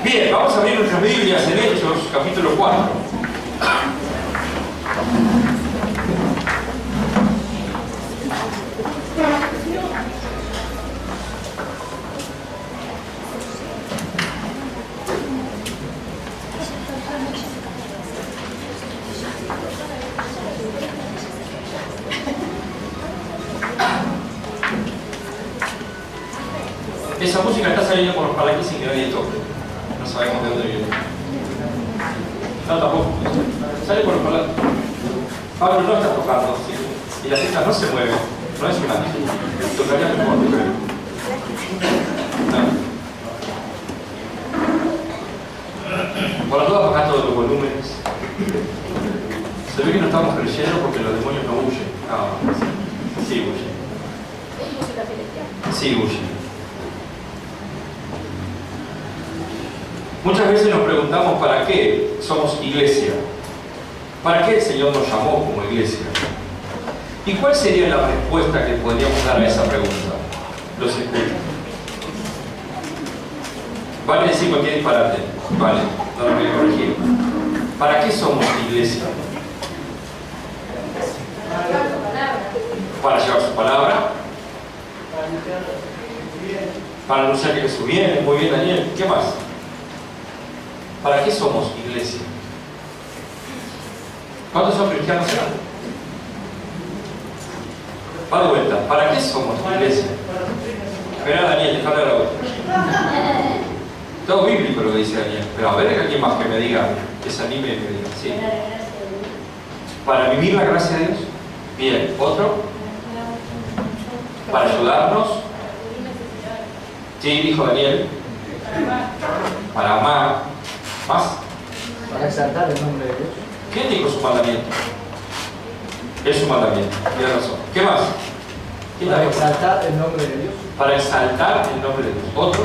Bien, vamos a abrir nuestras Biblias en Hechos, capítulo 4. Esa música está saliendo por los palanques sin que nadie toque. No sabemos de dónde viene. No, tampoco. Sale por los palanques. Pablo no está tocando, ¿sí? Y la fiesta no se mueve. No es un ángel. Tocaría mejor, yo creo. No. Por las dudas, baja todos los volúmenes. Se ve que no estamos creyendo porque los demonios no huyen. No, sí huyen. Sí huyen. Muchas veces nos preguntamos para qué somos iglesia, para qué el Señor nos llamó como iglesia. ¿Y cuál sería la respuesta que podríamos dar a esa pregunta? Los escucho. Vale decir cualquier disparate, vale, no lo voy a corregir. ¿Para qué somos iglesia? Para llevar su palabra, para anunciar que Jesús viene. Muy bien, Daniel. ¿Qué más? ¿Para qué somos iglesia? ¿Cuántos son cristianos acá? Va de vuelta. ¿Para qué somos iglesia? Espera, Daniel, déjame la otra. Todo bíblico lo que dice Daniel. Pero a ver, ¿hay alguien más que me diga, que se anime y me diga? Sí. ¿Para vivir la gracia de Dios? Bien. ¿Otro? ¿Para ayudarnos? Sí, dijo Daniel. Para amar. ¿Más? Para exaltar el nombre de Dios. ¿Quién dijo su mandamiento? Es su mandamiento, tiene razón. ¿Qué más? Para exaltar el nombre de Dios. Para exaltar el nombre de Dios. ¿Otro?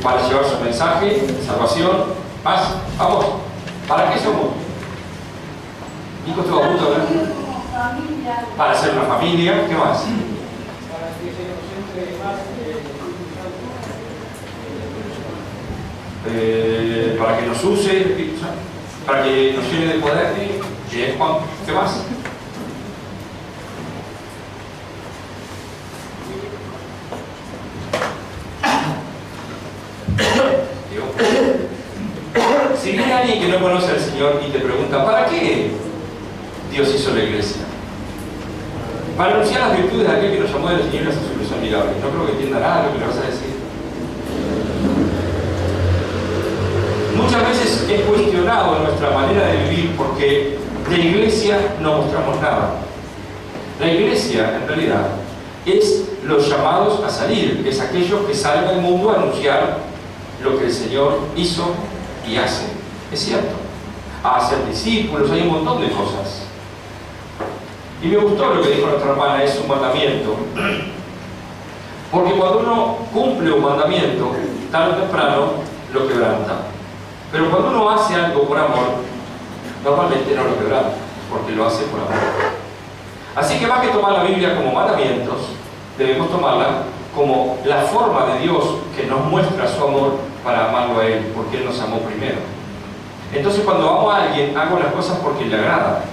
Para llevar su mensaje, salvación. ¿Más? Vamos. ¿Para qué somos? Nico estuvo a punto de hablar. Para ser una familia. ¿Qué más? Para que nos use, para que nos llene de poder. Juan, ¿qué más? Si viene alguien que no conoce al Señor y te pregunta, ¿para qué Dios hizo la iglesia? Para anunciar las virtudes de aquel que nos llamó de las tinieblas a su luz admirable. No creo que entienda nada de lo que le vas a decir. Muchas veces es cuestionado nuestra manera de vivir porque de la iglesia no mostramos nada. La iglesia, en realidad, es los llamados a salir, es aquellos que salen al mundo a anunciar lo que el Señor hizo y hace. Es cierto. A hacer discípulos, hay un montón de cosas. Y me gustó lo que dijo nuestra hermana, es un mandamiento. Porque cuando uno cumple un mandamiento, tarde o temprano lo quebranta. Pero cuando uno hace algo por amor, normalmente no lo quebranta, porque lo hace por amor. Así que más que tomar la Biblia como mandamientos, debemos tomarla como la forma de Dios que nos muestra su amor para amarlo a Él, porque Él nos amó primero. Entonces cuando amo a alguien, hago las cosas porque le agrada.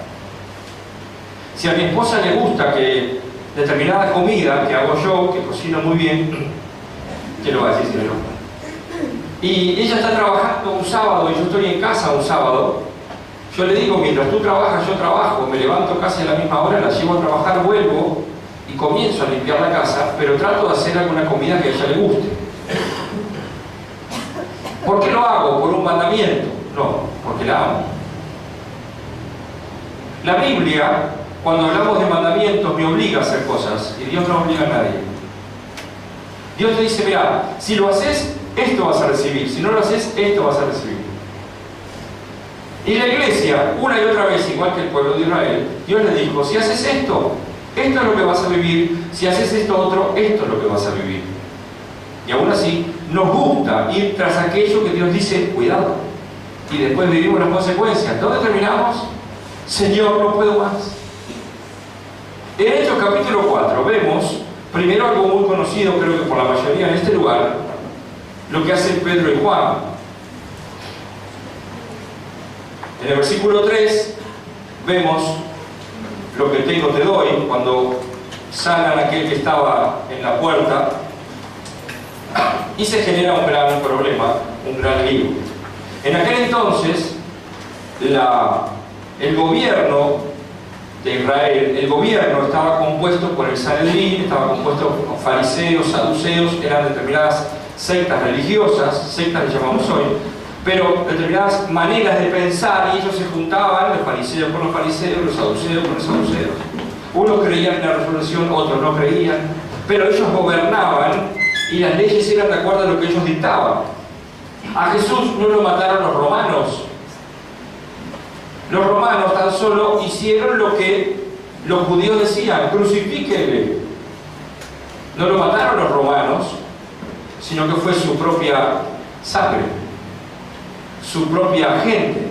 Si a mi esposa le gusta que determinada comida que hago yo, que cocino muy bien, ¿qué lo va a decir si no? Y ella está trabajando un sábado y yo estoy en casa un sábado, yo le digo, mientras tú trabajas, yo trabajo, me levanto casi a la misma hora, la llevo a trabajar, vuelvo y comienzo a limpiar la casa, pero trato de hacer alguna comida que a ella le guste. ¿Por qué lo hago? ¿Por un mandamiento? No, porque la amo. La Biblia, cuando hablamos de mandamientos, me obliga a hacer cosas y Dios no obliga a nadie. Dios te dice, mira, si lo haces, esto vas a recibir. Si no lo haces, esto vas a recibir. Y la iglesia, una y otra vez, igual que el pueblo de Israel, Dios le dijo, si haces esto, esto es lo que vas a vivir. Si haces esto otro, esto es lo que vas a vivir. Y aún así, nos gusta ir tras aquello que Dios dice, cuidado. Y después vivimos las consecuencias. ¿Dónde terminamos? Señor, no puedo más. En Hechos capítulo 4 vemos Primero, algo muy conocido, creo que por la mayoría en este lugar, lo que hacen Pedro y Juan. En el versículo 3 vemos lo que tengo te doy, cuando sanan a aquel que estaba en la puerta, y se genera un gran problema, un gran lío. En aquel entonces, el gobierno de Israel, el gobierno estaba compuesto por el Sanedrín, estaba compuesto por fariseos, saduceos, eran determinadas sectas religiosas, sectas le llamamos hoy, pero determinadas maneras de pensar, y ellos se juntaban, los fariseos con los fariseos, los saduceos con los saduceos. Unos creían en la resurrección, otros no creían, pero ellos gobernaban y las leyes eran de acuerdo a lo que ellos dictaban. A Jesús no lo mataron los romanos. Los romanos tan solo hicieron lo que los judíos decían: crucifíquenle. No lo mataron los romanos, sino que fue su propia sangre, su propia gente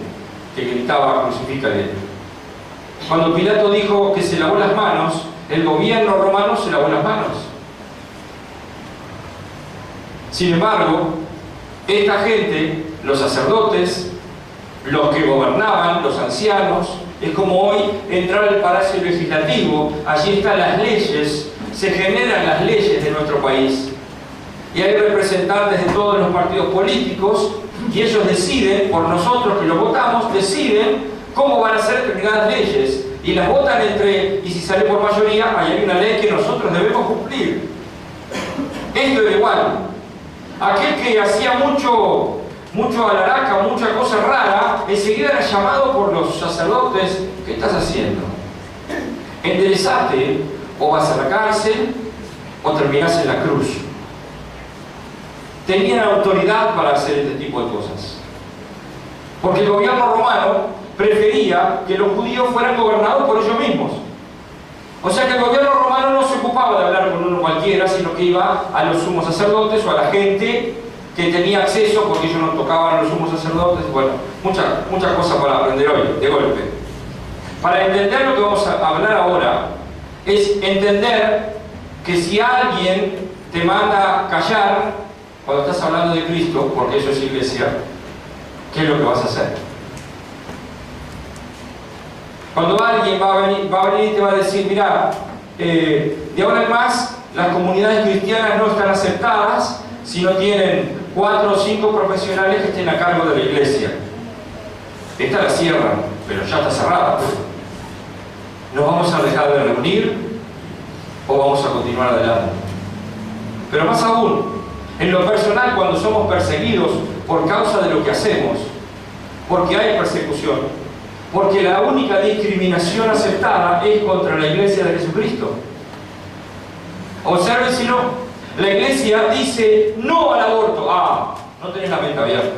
que gritaba: crucifícale. Cuando Pilato dijo que se lavó las manos, el gobierno romano se lavó las manos. Sin embargo, esta gente, los sacerdotes, los que gobernaban, los ancianos, es como hoy entrar al Palacio Legislativo, allí están las leyes, se generan las leyes de nuestro país. Y hay representantes de todos los partidos políticos, y ellos deciden, por nosotros que los votamos, deciden cómo van a ser determinadas leyes. Y las votan entre, y si sale por mayoría, hay una ley que nosotros debemos cumplir. Esto era igual. Aquel que hacía mucho alaraca, mucha cosa rara, enseguida era llamado por los sacerdotes: ¿qué estás haciendo? Enderezate, o vas a la cárcel, o terminás en la cruz. Tenían autoridad para hacer este tipo de cosas. Porque el gobierno romano prefería que los judíos fueran gobernados por ellos mismos. O sea que el gobierno romano no se ocupaba de hablar con uno cualquiera, sino que iba a los sumos sacerdotes o a la gente que tenía acceso, porque ellos no tocaban a los sumos sacerdotes. Bueno, muchas cosas para aprender hoy, de golpe. Para entender lo que vamos a hablar ahora, es entender que si alguien te manda a callar cuando estás hablando de Cristo, porque eso es iglesia, ¿qué es lo que vas a hacer? Cuando alguien va a venir y te va a decir: mira, de ahora en más las comunidades cristianas no están aceptadas si no tienen 4 o 5 profesionales que estén a cargo de la iglesia. Esta la cierran, pero ya está cerrada. ¿Nos vamos a dejar de reunir o vamos a continuar adelante? Pero más aún, en lo personal, cuando somos perseguidos por causa de lo que hacemos, porque hay persecución, porque la única discriminación aceptada es contra la iglesia de Jesucristo. Observen si no, la iglesia dice no al aborto. No tenés la mente abierta.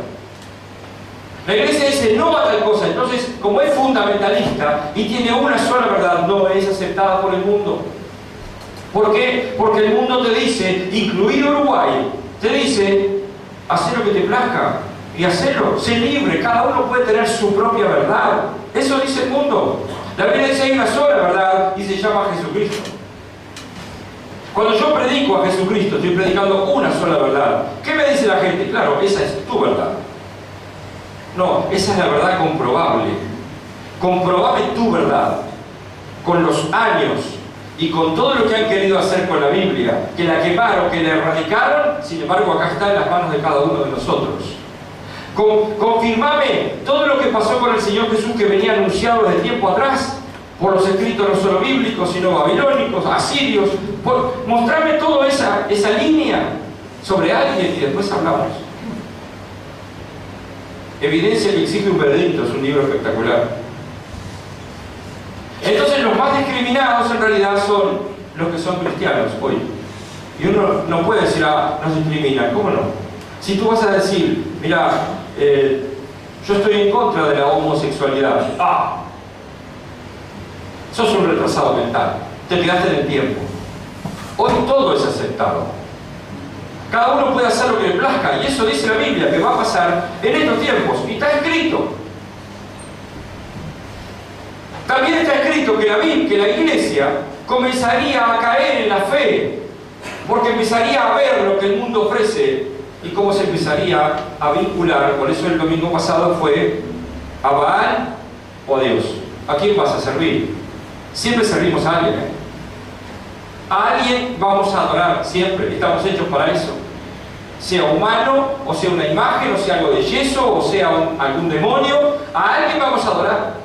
La iglesia dice no a tal cosa. Entonces, como es fundamentalista y tiene una sola verdad, no es aceptada por el mundo. ¿Por qué? Porque el mundo te dice, incluido Uruguay, te dice: haz lo que te plazca y hacelo, sé libre, cada uno puede tener su propia verdad. Eso dice el mundo. La Biblia dice: hay una sola verdad y se llama Jesucristo. Cuando yo predico a Jesucristo, estoy predicando una sola verdad. ¿Qué me dice la gente? Claro, esa es tu verdad. No, esa es la verdad comprobable. Comprobame tu verdad. Con los años y con todo lo que han querido hacer con la Biblia, que la quemaron, que la erradicaron, sin embargo acá está en las manos de cada uno de nosotros. Confirmame todo lo que pasó con el Señor Jesús, que venía anunciado desde tiempo atrás, por los escritos no solo bíblicos, sino babilónicos, asirios. Mostrame toda esa línea sobre alguien y después hablamos. Evidencia que exige un veredicto, es un libro espectacular. Entonces los más discriminados en realidad son los que son cristianos hoy. Y uno no puede decir: nos discriminan. ¿Cómo no? Si tú vas a decir: mira, yo estoy en contra de la homosexualidad. Sos un retrasado mental. Te quedaste en el tiempo. Hoy todo es aceptado. Cada uno puede hacer lo que le plazca, y eso dice la Biblia, que va a pasar en estos tiempos, y está escrito. También está escrito que la iglesia comenzaría a caer en la fe porque empezaría a ver lo que el mundo ofrece y cómo se empezaría a vincular. Por eso el domingo pasado fue a Baal o a Dios. ¿A quién vas a servir? Siempre servimos a alguien, ¿eh? A alguien vamos a adorar, siempre. Estamos hechos para eso. Sea humano, o sea una imagen, o sea algo de yeso, o sea algún demonio, a alguien vamos a adorar.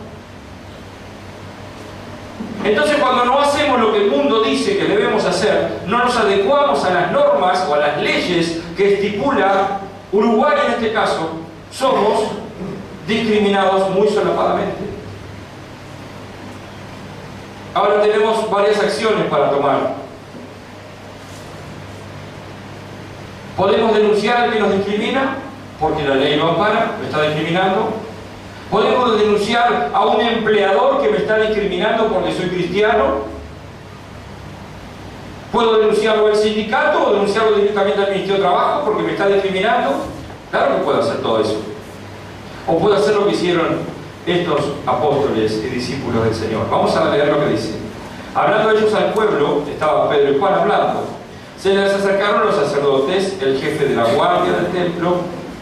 Entonces, cuando no hacemos lo que el mundo dice que debemos hacer, no nos adecuamos a las normas o a las leyes que estipula Uruguay en este caso, somos discriminados muy solapadamente. Ahora tenemos varias acciones para tomar. Podemos denunciar al que nos discrimina, porque la ley lo ampara, lo está discriminando. Podemos denunciar a un empleador que me está discriminando porque soy cristiano. Puedo denunciarlo al sindicato o denunciarlo directamente al Ministerio de Trabajo porque me está discriminando. Claro que puedo hacer todo eso. O puedo hacer lo que hicieron estos apóstoles y discípulos del Señor. Vamos a leer lo que dice. Hablando ellos al pueblo, estaba Pedro y Juan hablando. Se les acercaron los sacerdotes, el jefe de la guardia del templo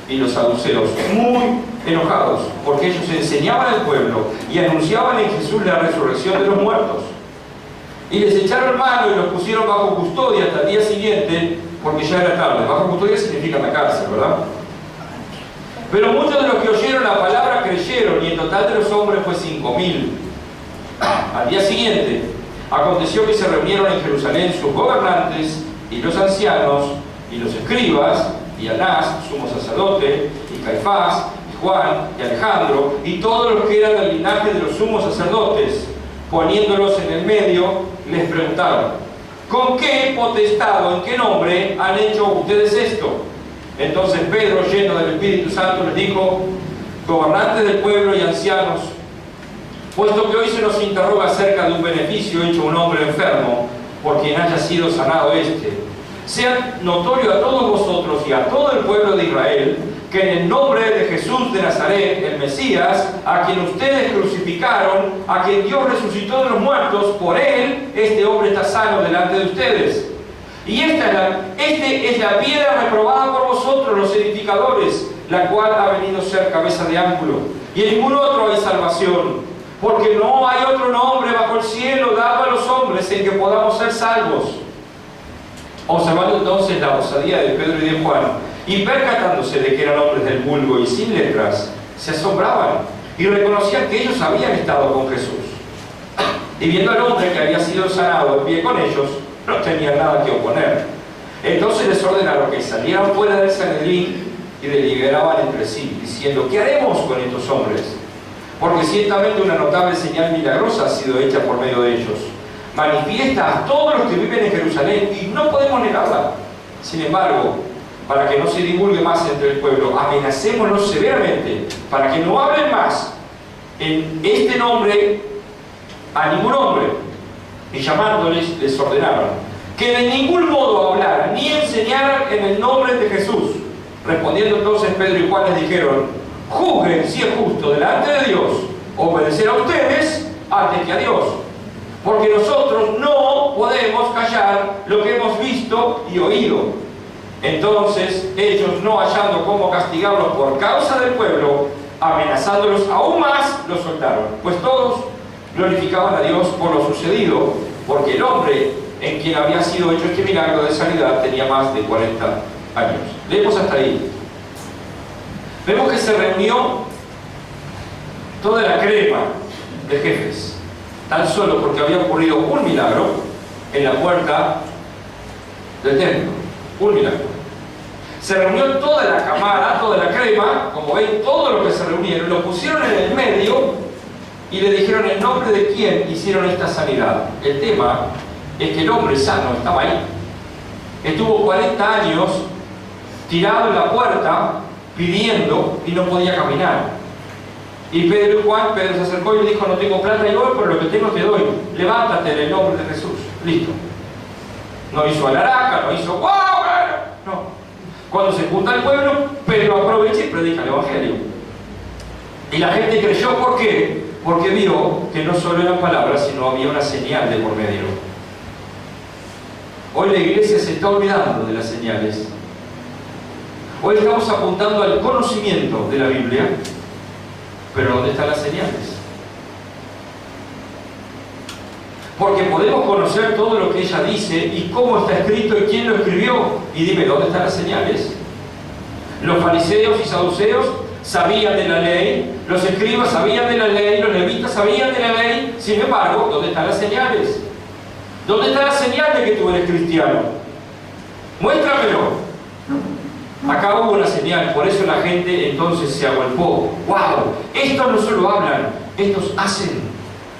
y los saduceos, muy enojados, porque ellos enseñaban al pueblo y anunciaban en Jesús la resurrección de los muertos. Y les echaron mano y los pusieron bajo custodia hasta el día siguiente, porque ya era tarde. Bajo custodia significa la cárcel, ¿verdad? Pero muchos de los que oyeron la palabra creyeron, y en total de los hombres fue 5.000. Al día siguiente, aconteció que se reunieron en Jerusalén sus gobernantes y los ancianos y los escribas, y Anás, sumo sacerdote, y Caifás, y Juan, y Alejandro, y todos los que eran del linaje de los sumos sacerdotes. Poniéndolos en el medio, les preguntaron: ¿con qué potestad o en qué nombre han hecho ustedes esto? Entonces Pedro, lleno del Espíritu Santo, les dijo: gobernantes del pueblo y ancianos, puesto que hoy se nos interroga acerca de un beneficio hecho a un hombre enfermo, por quien haya sido sanado sea notorio a todos vosotros y a todo el pueblo de Israel, que en el nombre de Jesús de Nazaret, el Mesías, a quien ustedes crucificaron, a quien Dios resucitó de los muertos, por él, este hombre está sano delante de ustedes. Y esta es la piedra reprobada por vosotros, los edificadores, la cual ha venido a ser cabeza de ángulo. Y en ningún otro hay salvación, porque no hay otro nombre bajo el cielo dado a los hombres en que podamos ser salvos. Observando entonces la osadía de Pedro y de Juan, y percatándose de que eran hombres del vulgo y sin letras, se asombraban y reconocían que ellos habían estado con Jesús. Y viendo al hombre que había sido sanado en pie con ellos, no tenían nada que oponer. Entonces les ordenaron que salieran fuera del Sanedrín y deliberaban entre sí, diciendo: ¿qué haremos con estos hombres? Porque ciertamente una notable señal milagrosa ha sido hecha por medio de ellos. Manifiesta a todos los que viven en Jerusalén y no podemos negarla. Sin embargo, para que no se divulgue más entre el pueblo, amenacémonos severamente para que no hablen más en este nombre a ningún hombre. Y llamándoles, les ordenaron que de ningún modo hablaran ni enseñaran en el nombre de Jesús. Respondiendo entonces Pedro y Juan les dijeron: juzguen si es justo delante de Dios obedecer a ustedes antes que a Dios, porque nosotros no podemos callar lo que hemos visto y oído. Entonces ellos, no hallando cómo castigarlos por causa del pueblo, amenazándolos aún más, los soltaron, pues todos glorificaban a Dios por lo sucedido, porque el hombre en quien había sido hecho este milagro de sanidad tenía más de 40 años. Leemos hasta ahí. Vemos que se reunió toda la crema de jefes, tan solo porque había ocurrido un milagro en la puerta del templo. Un milagro. Se reunió toda la camada, toda la crema, como ven, todos los que se reunieron, lo pusieron en el medio y le dijeron en nombre de quién hicieron esta sanidad. El tema es que el hombre sano estaba ahí. Estuvo 40 años tirado en la puerta pidiendo y no podía caminar. Y Pedro y Juan, Pedro se acercó y le dijo: no tengo plata y oro, pero lo que tengo te doy. Levántate en el nombre de Jesús. Listo. No hizo alaraca, no hizo ¡wow! No. Cuando se junta el pueblo, Pedro aprovecha y predica el Evangelio. Y la gente creyó, ¿por qué? Porque vio que no solo eran palabras, sino había una señal de por medio. Hoy la iglesia se está olvidando de las señales. Hoy estamos apuntando al conocimiento de la Biblia, pero ¿dónde están las señales? Porque podemos conocer todo lo que ella dice y cómo está escrito y quién lo escribió. Y dime, ¿dónde están las señales? Los fariseos y saduceos sabían de la ley, los escribas sabían de la ley, los levitas sabían de la ley. Sin embargo, ¿dónde están las señales? ¿Dónde está la señal de que tú eres cristiano? Muéstramelo. Acá hubo una señal, por eso la gente entonces se agolpó. ¡Wow! Estos no solo hablan, estos hacen.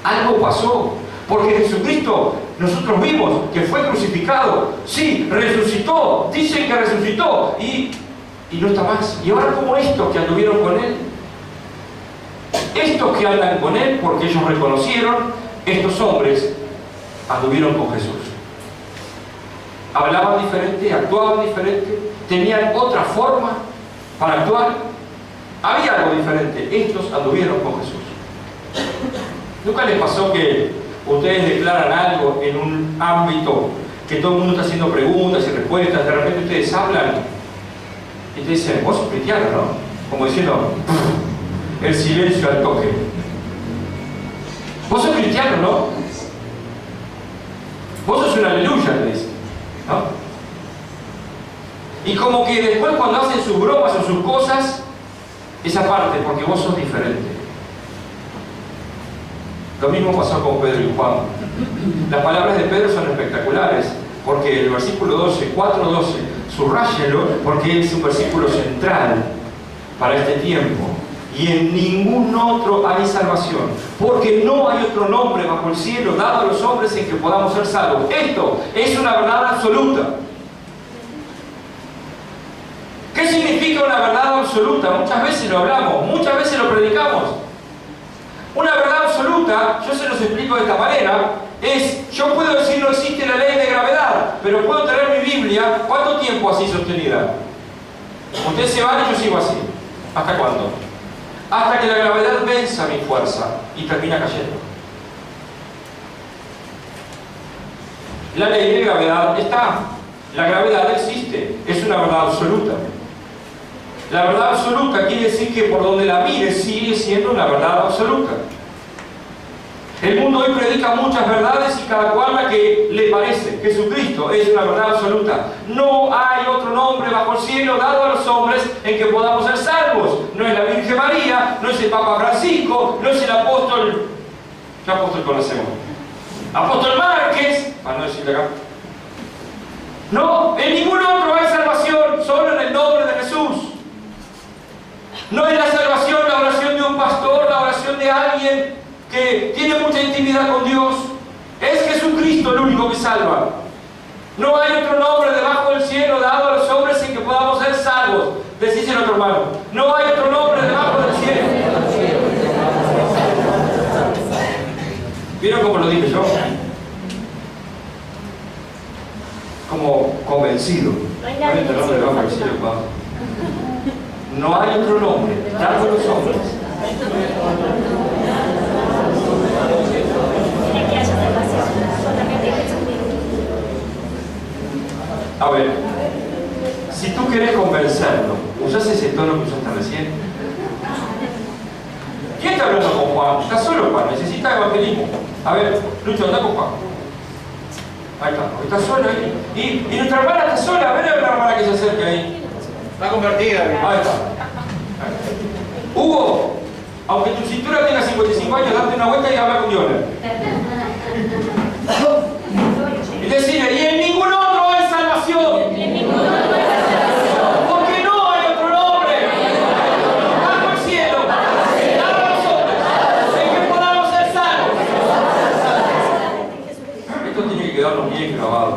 Algo pasó. Porque Jesucristo, nosotros vimos que fue crucificado. Sí, resucitó. Dicen que resucitó. Y no está más. Y ahora, como estos que anduvieron con Él. Estos que andan con Él, porque ellos reconocieron, estos hombres anduvieron con Jesús. Hablaban diferente, actuaban diferente, tenían otra forma para actuar. Había algo diferente. Estos anduvieron con Jesús. ¿Nunca les pasó que ustedes declaran algo en un ámbito que todo el mundo está haciendo preguntas y respuestas? De repente ustedes hablan y te dicen, vos sos cristiano, ¿no? Como diciendo, el silencio al toque. Vos sos cristiano, ¿no? Vos sos un aleluya, te dicen, ¿no? Y como que después cuando hacen sus bromas o sus cosas, esa parte, porque vos sos diferente. Lo mismo pasó con Pedro y Juan. Las palabras de Pedro son espectaculares, porque el versículo 12, 4:12, subrayelo, porque es un versículo central para este tiempo. Y en ningún otro hay salvación, porque no hay otro nombre bajo el cielo dado a los hombres en que podamos ser salvos. Esto es una verdad absoluta. ¿Qué significa una verdad absoluta? Muchas veces lo hablamos, muchas veces lo predicamos. Una verdad absoluta, yo se los explico de esta manera, es, yo puedo decir no existe la ley de gravedad, pero puedo tener mi Biblia, ¿cuánto tiempo así sostenida? Ustedes se van y yo sigo así. ¿Hasta cuándo? Hasta que la gravedad venza mi fuerza y termina cayendo. La ley de gravedad está. La gravedad existe, es una verdad absoluta. La verdad absoluta quiere decir que por donde la mires sigue siendo una verdad absoluta. El mundo hoy predica muchas verdades y cada cual la que le parece. Jesucristo es una verdad absoluta. No hay otro nombre bajo el cielo dado a los hombres en que podamos ser salvos. No es la Virgen María, no es el Papa Francisco, no es el apóstol... ¿Qué apóstol conocemos? Apóstol Márquez, para no decirle acá. No, en ningún otro hay salvación, solo en el nombre de Jesús. No es la salvación la oración de un pastor, la oración de alguien que tiene mucha intimidad con Dios. Es Jesucristo el único que salva. No hay otro nombre debajo del cielo dado a los hombres en que podamos ser salvos. Decíselo a tu hermano. No hay otro nombre debajo del cielo. ¿Vieron cómo lo dije yo? Como convencido. No hay otro nombre debajo del cielo, Pablo. No hay otro nombre dado a los hombres. A ver, si tú quieres convencerlo, ¿usas ese tono que usaste recién? ¿Quién está hablando con Juan? Está solo Juan, necesita evangelismo. A ver, Lucho, anda con Juan. Ahí está sola ahí. Y nuestra hermana está sola, a ver a la hermana que se acerque ahí. Está convertida. Ahí está. Hugo, aunque tu cintura tenga 55 años, date una vuelta y habla con Dios. Y decirle, y en ningún otro hay salvación. Porque no hay otro nombre bajo el cielo, dado a los hombres, en que podamos ser salvos. Esto tiene que quedarnos bien grabado.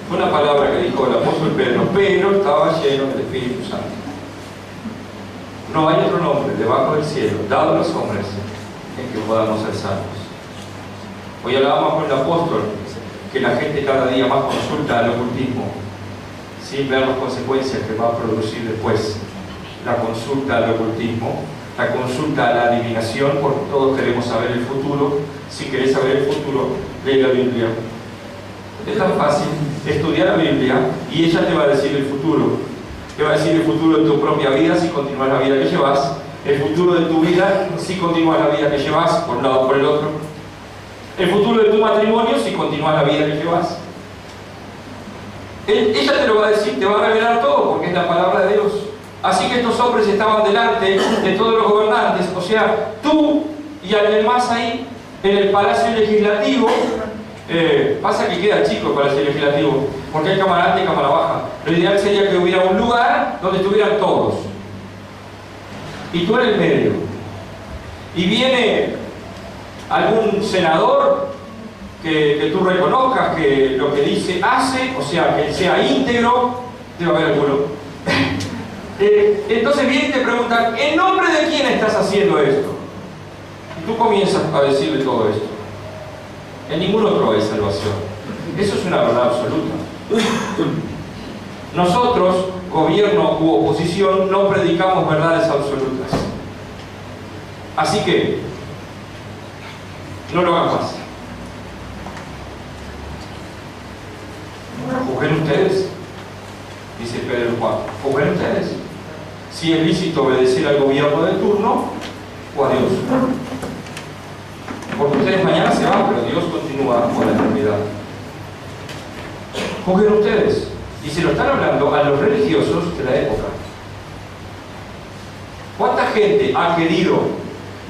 Fue una palabra que dijo el apóstol Pedro. Pedro estaba lleno del Espíritu Santo. No hay otro nombre debajo del cielo dado a los hombres en que podamos ser salvos. Hoy hablábamos con el apóstol que la gente cada día más consulta al ocultismo sin ver las consecuencias que va a producir después. La consulta al ocultismo, la consulta a la adivinación, porque todos queremos saber el futuro. Si querés saber el futuro, lee la Biblia. Es tan fácil estudiar la Biblia y ella te va a decir el futuro. Te va a decir el futuro de tu propia vida si continúas la vida que llevas, el futuro de tu vida si continúas la vida que llevas, por un lado o por el otro, el futuro de tu matrimonio si continúas la vida que llevas. Ella te lo va a decir, te va a revelar todo porque es la palabra de Dios. Así que estos hombres estaban delante de todos los gobernantes, o sea, tú y alguien más ahí en el Palacio Legislativo. Pasa que queda chico el Palacio Legislativo, porque hay cámara alta y cámara baja. Lo ideal sería que hubiera un lugar donde estuvieran todos. Y tú en el medio. Y viene algún senador que tú reconozcas que lo que dice hace, o sea, que sea íntegro, debe haber alguno. Entonces viene y te preguntan, ¿en nombre de quién estás haciendo esto? Y tú comienzas a decirle todo esto. En ningún otro hay salvación. Eso es una verdad absoluta. Nosotros, gobierno u oposición, no predicamos verdades absolutas. Así que, no lo hagan más. Juzguen ustedes, dice Pedro 4. Juzguen ustedes si es lícito obedecer al gobierno de turno o a Dios. Porque ustedes mañana se van, pero Dios continúa con la eternidad. Juzguen ustedes. Y se lo están hablando a los religiosos de la época. ¿Cuánta gente ha querido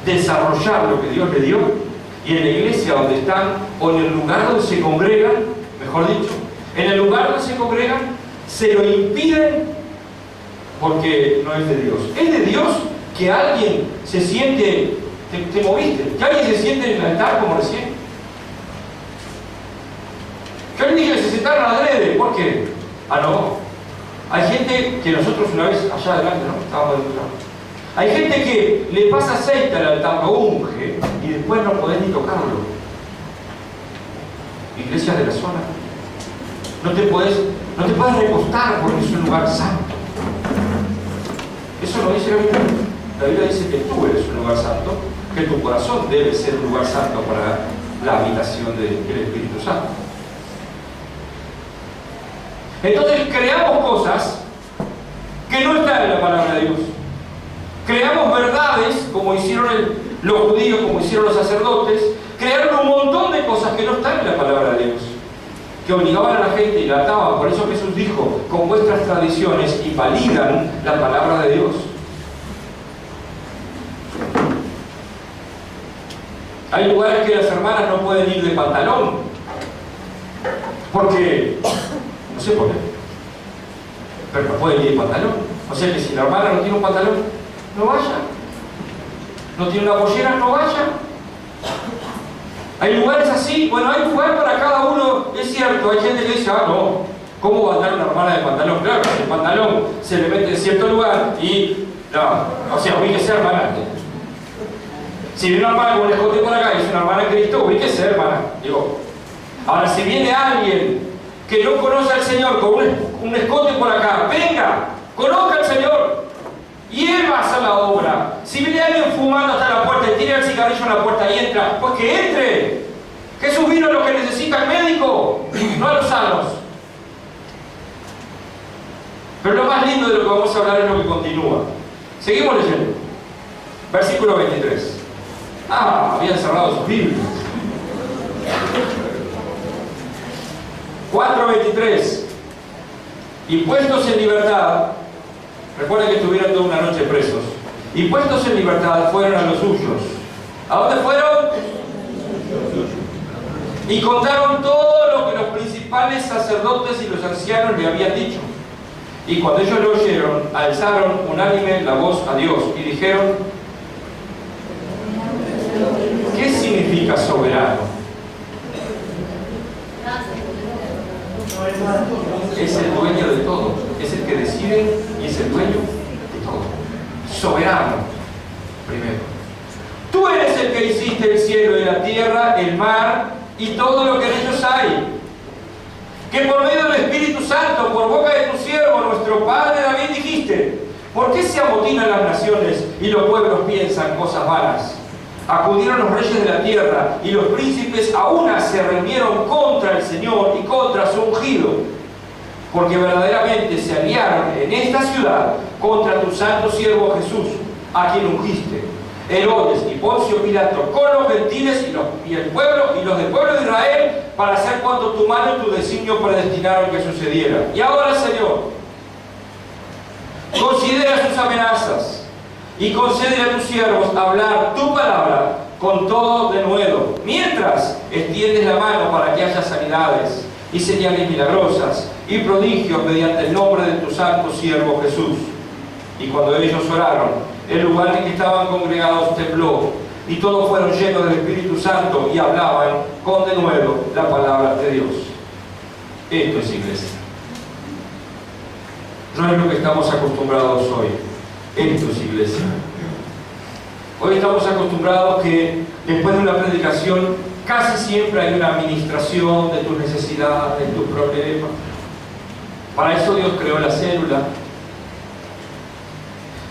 desarrollar lo que Dios le dio? Y en la iglesia donde están, o en el lugar donde se congregan, mejor dicho, en el lugar donde se congregan, se lo impiden porque no es de Dios. Es de Dios que alguien se siente, te moviste, que alguien se siente en el altar como recién. Que alguien diga que se sentaron adrede, ¿por qué? Ah, no. Hay gente que nosotros una vez, allá adelante, ¿no? Estábamos demostrando. Hay gente que le pasa aceite al altar, lo unge, y después no podés ni tocarlo. Iglesias de la zona. No te puedes recostar porque es un lugar santo. Eso no dice la Biblia. La Biblia dice que tú eres un lugar santo, que tu corazón debe ser un lugar santo para la habitación del Espíritu Santo. Entonces creamos cosas que no están en la palabra de Dios. Creamos verdades, como hicieron los judíos, como hicieron los sacerdotes. Crearon un montón de cosas que no están en la palabra de Dios, que obligaban a la gente y la ataban. Por eso Jesús dijo, con vuestras tradiciones invalidan la palabra de Dios. Hay lugares que las hermanas no pueden ir de pantalón, porque, no sé por qué, pero no pueden ir de pantalón. O sea que si la hermana no tiene un pantalón, no vaya. No tiene una pollera, no vaya. Hay lugares así, bueno, hay lugar para cada uno, es cierto. Hay gente que dice, ah, no, ¿cómo va a andar una hermana de pantalón? Claro, el pantalón se le mete en cierto lugar y, no, o sea, ubíquese, hermana. Si viene una hermana con el escote por acá y es una hermana de Cristo, ubíquese, hermana. Digo, ahora, si viene alguien que no conoce al Señor con un escote por acá, venga, conozca al Señor y Él va a hacer la obra. Si viene alguien fumando hasta la puerta y tira el cigarrillo en la puerta y entra, pues que entre. Jesús vino a lo que necesita el médico, no a los sanos. Pero lo más lindo de lo que vamos a hablar es lo que continúa. Seguimos leyendo. Versículo 23. Ah, habían cerrado sus Biblias. 4:23. Y puestos en libertad, recuerden que estuvieron toda una noche presos, y puestos en libertad fueron a los suyos. ¿A dónde fueron? Y contaron todo lo que los principales sacerdotes y los ancianos le habían dicho. Y cuando ellos lo oyeron, alzaron unánime la voz a Dios y dijeron: ¿qué significa soberano? Es el dueño de todo, es el que decide y es el dueño de todo. Soberano, primero. Tú eres el que hiciste el cielo y la tierra, el mar y todo lo que en ellos hay. Que por medio del Espíritu Santo, por boca de tu siervo, nuestro padre David, dijiste: ¿por qué se amotinan las naciones y los pueblos piensan cosas vanas? Acudieron los reyes de la tierra y los príncipes a una se reunieron contra el Señor y contra su ungido, porque verdaderamente se aliaron en esta ciudad contra tu santo siervo Jesús, a quien ungiste, Herodes y Poncio Pilato, con los gentiles y el pueblo y los del pueblo de Israel, para hacer cuanto tu mano y tu designio predestinaron que sucediera. Y ahora, Señor, considera sus amenazas y concede a tus siervos hablar tu palabra con todo denuedo, mientras extiendes la mano para que haya sanidades y señales milagrosas y prodigios mediante el nombre de tu santo siervo Jesús. Y cuando ellos oraron, el lugar en que estaban congregados tembló, y todos fueron llenos del Espíritu Santo y hablaban con denuedo la palabra de Dios. Esto es iglesia. No es lo que estamos acostumbrados hoy. Esto es iglesia. Hoy estamos acostumbrados que después de una predicación casi siempre hay una administración de tus necesidades, de tus problemas. Para eso Dios creó la célula.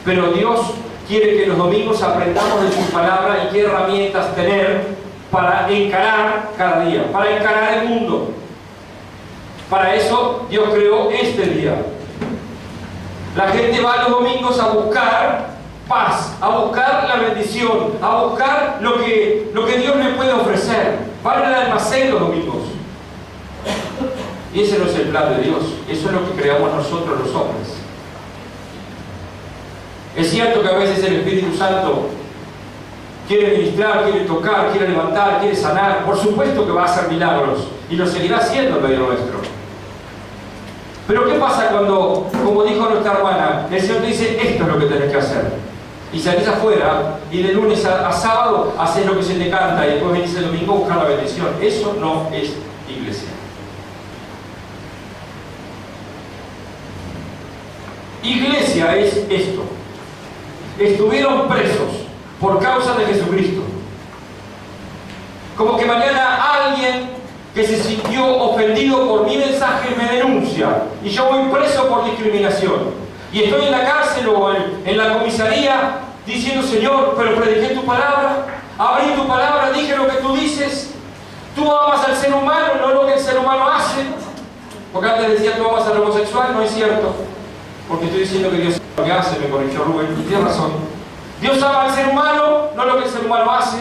Pero Dios quiere que los domingos aprendamos de su palabra y qué herramientas tener para encarar cada día, para encarar el mundo. Para eso Dios creó este día. La gente va los domingos a buscar paz, a buscar la bendición, a buscar lo que Dios le puede ofrecer. Van al almacén los domingos. Y ese no es el plan de Dios. Eso es lo que creamos nosotros los hombres. Es cierto que a veces el Espíritu Santo quiere ministrar, quiere tocar, quiere levantar, quiere sanar. Por supuesto que va a hacer milagros y lo seguirá haciendo en medio nuestro. Pero ¿qué pasa cuando, como dijo nuestra hermana, el Señor te dice, esto es lo que tenés que hacer? Y salís afuera y de lunes a sábado haces lo que se te canta y después venís el domingo a buscar la bendición. Eso no es iglesia. Iglesia es esto. Estuvieron presos por causa de Jesucristo. Como que mañana alguien que se sintió ofendido por mi mensaje me denuncia y yo voy preso por discriminación. Y estoy en la cárcel o en la comisaría diciendo, Señor, pero prediqué tu palabra, abrí tu palabra, dije lo que tú dices. Tú amas al ser humano, no lo que el ser humano hace. Porque antes decía tú amas al homosexual, no es cierto. Porque estoy diciendo que Dios es lo que hace, me corrigió Rubén, y tiene razón. Dios ama al ser humano, no lo que el ser humano hace.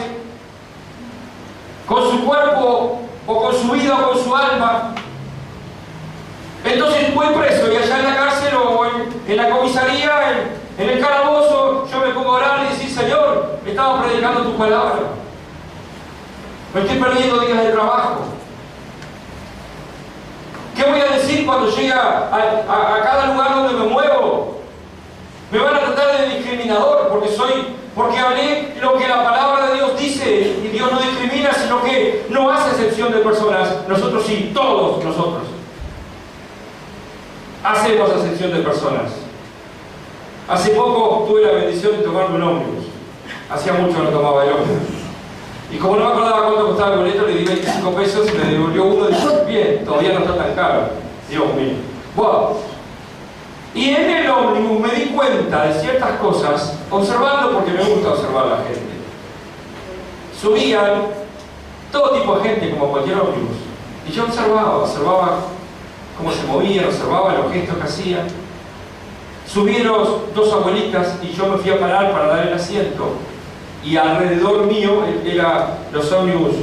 Con su cuerpo, o con su vida, o con su alma. Entonces voy preso y allá en la cárcel o en la comisaría, en el calabozo, yo me pongo a orar y decir, Señor, estaba predicando tu palabra. Me estoy perdiendo días de trabajo. ¿Qué voy a decir cuando llegue a cada lugar donde me muevo? Me van a tratar de discriminador porque hablé lo que la palabra de Dios dice, y Dios no discrimina, sino que no hace excepción de personas. Nosotros sí, todos nosotros hacemos excepción de personas. Hace poco tuve la bendición de tomarme un ómnibus. Hacía mucho no tomaba el ómnibus. Y como no me acordaba cuánto costaba el boleto, le di 25 pesos y me devolvió uno y dije, bien, todavía no está tan caro. Dios mío. Wow. Y en el ómnibus me di cuenta de ciertas cosas, observando porque me gusta observar a la gente. Subían todo tipo de gente, como cualquier ómnibus. Y yo observaba cómo se movían, observaba los gestos que hacían. Subieron dos abuelitas y yo me fui a parar para dar el asiento. Y alrededor mío los ómnibus,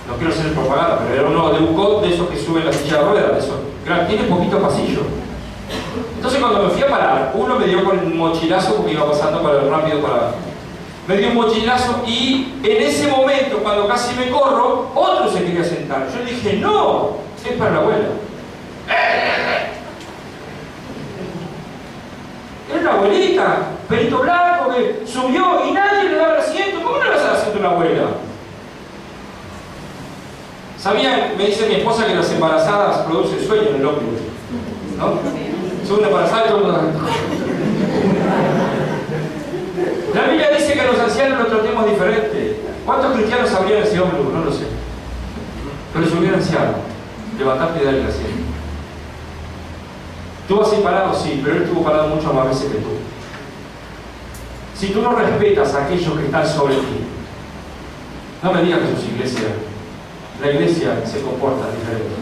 no quiero hacer propaganda, pero era uno de UCOT, de esos que suben la silla de ruedas, de esos. Tiene poquito pasillo. Entonces cuando me fui a parar, uno me dio con un mochilazo porque iba pasando rápido para... Me dio un mochilazo y en ese momento, cuando casi me corro, otro se quería sentar. Yo le dije, no, es para la abuela. Era una abuelita, pelito blanco, que subió y nadie le daba el asiento. ¿Cómo no le das el asiento a una abuela? ¿Sabían? Me dice mi esposa que las embarazadas producen sueño en el ómnibus, ¿no? Son una embarazada y todo el mundo... La Biblia dice que a los ancianos los tratemos diferente. ¿Cuántos cristianos sabrían ese ómnibus? No lo sé. Pero subió un anciano, levantaste y dale el asiento. ¿Tú vas a ir parado? Sí, pero él estuvo parado muchas más veces que tú. si tú no respetas a aquellos que están sobre ti, no me digas que sos iglesia. La iglesia se comporta diferente.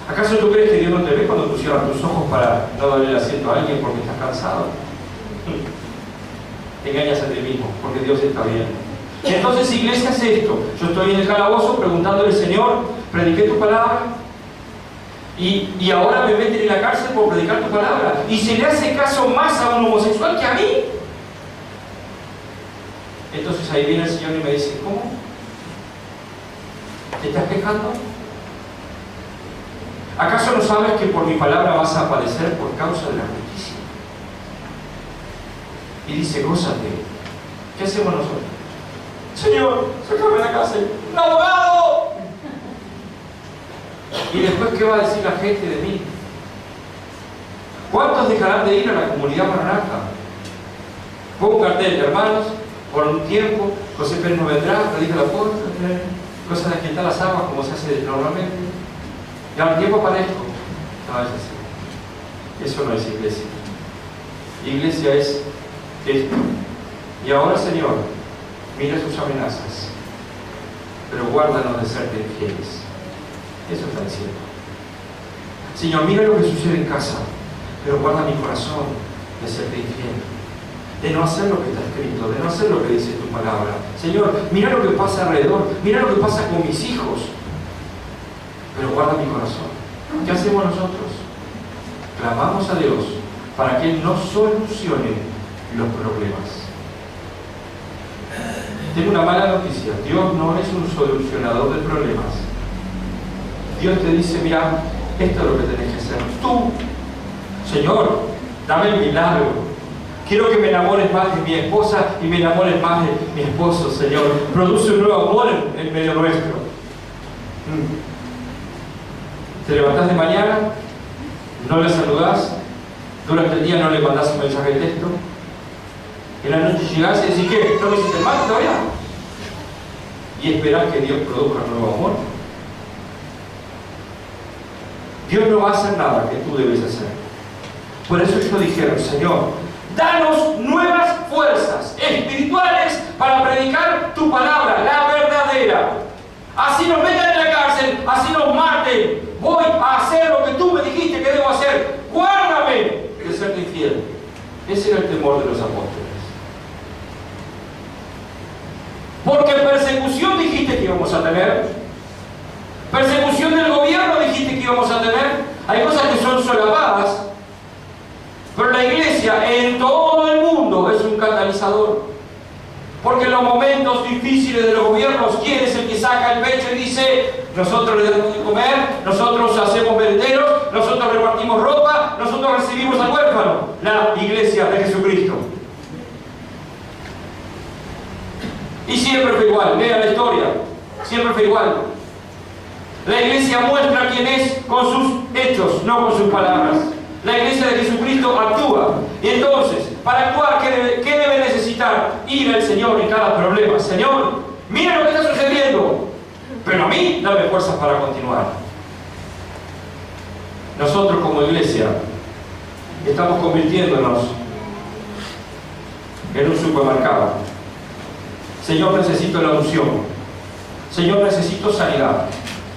¿Acaso tú crees que Dios no te ve cuando tú cierras tus ojos para no darle el asiento a alguien porque estás cansado? Te engañas a ti mismo, porque Dios está bien. Entonces, iglesia, es esto. Yo estoy en el calabozo preguntándole: Señor, prediqué tu palabra y ahora me meten en la cárcel por predicar tu palabra. ¿Y se le hace caso más a un homosexual que a mí? Entonces ahí viene el Señor y me dice: ¿cómo? ¿Te estás quejando? ¿Acaso no sabes que por mi palabra vas a padecer por causa de la justicia? Y dice: gózate. ¿Qué hacemos nosotros? Señor, sácame de la cárcel. ¡Un abogado! ¿Y después qué va a decir la gente de mí? ¿Cuántos dejarán de ir a la comunidad Maranatha? Pongo un cartel: hermanos, por un tiempo, José Pérez no vendrá, predica la puerta, cosas de aquietar las aguas como se hace normalmente. Y al tiempo aparezco. No es así. Eso no es iglesia. Iglesia es esto. Y ahora, Señor, mira sus amenazas, pero guárdanos de serte infieles. Eso está diciendo. Señor, mira lo que sucede en casa, pero guarda mi corazón de serte infiel, de no hacer lo que está escrito, de no hacer lo que dice tu palabra. Señor, mira lo que pasa alrededor, mira lo que pasa con mis hijos, pero guarda mi corazón. ¿Qué hacemos nosotros? Clamamos a Dios para que Él nos solucione los problemas. Tengo una mala noticia: Dios no es un solucionador de problemas. Dios te dice: mira, esto es lo que tenés que hacer. Tú, Señor, dame el milagro. Quiero que me enamores más de mi esposa y me enamores más de mi esposo, Señor. Produce un nuevo amor en medio nuestro. Te levantás de mañana, no le saludás, durante el día no le mandás un mensaje de texto, en la noche llegás y decís: ¿qué? ¿No me hiciste mal todavía? Y esperás que Dios produzca un nuevo amor. Dios no va a hacer nada que tú debes hacer. Por eso ellos dijeron: Señor, danos nuevas fuerzas espirituales para predicar tu palabra, la verdadera. Así nos metan en la cárcel, así nos maten. Voy a hacer lo que tú me dijiste que debo hacer. Guárdame de serte infiel. Ese era el temor de los apóstoles. Porque persecución dijiste que íbamos a tener. Persecución del gobierno dijiste que íbamos a tener. Hay cosas que son solapadas. Pero la iglesia en todo el mundo es un catalizador. Porque en los momentos difíciles de los gobiernos, ¿quién es el que saca el pecho y dice: nosotros le damos de comer, nosotros hacemos merenderos, nosotros repartimos ropa, nosotros recibimos al huérfano? La iglesia de Jesucristo. Y siempre fue igual. Lea la historia. Siempre fue igual. La iglesia muestra quién es con sus hechos, no con sus palabras. La iglesia de Jesucristo actúa. Y entonces, para actuar, ¿qué debe necesitar? Ir al Señor en cada problema. Señor, mira lo que está sucediendo, pero a mí dame fuerzas para continuar. Nosotros como iglesia estamos convirtiéndonos en un supermercado. Señor, necesito la unción. Señor, necesito sanidad.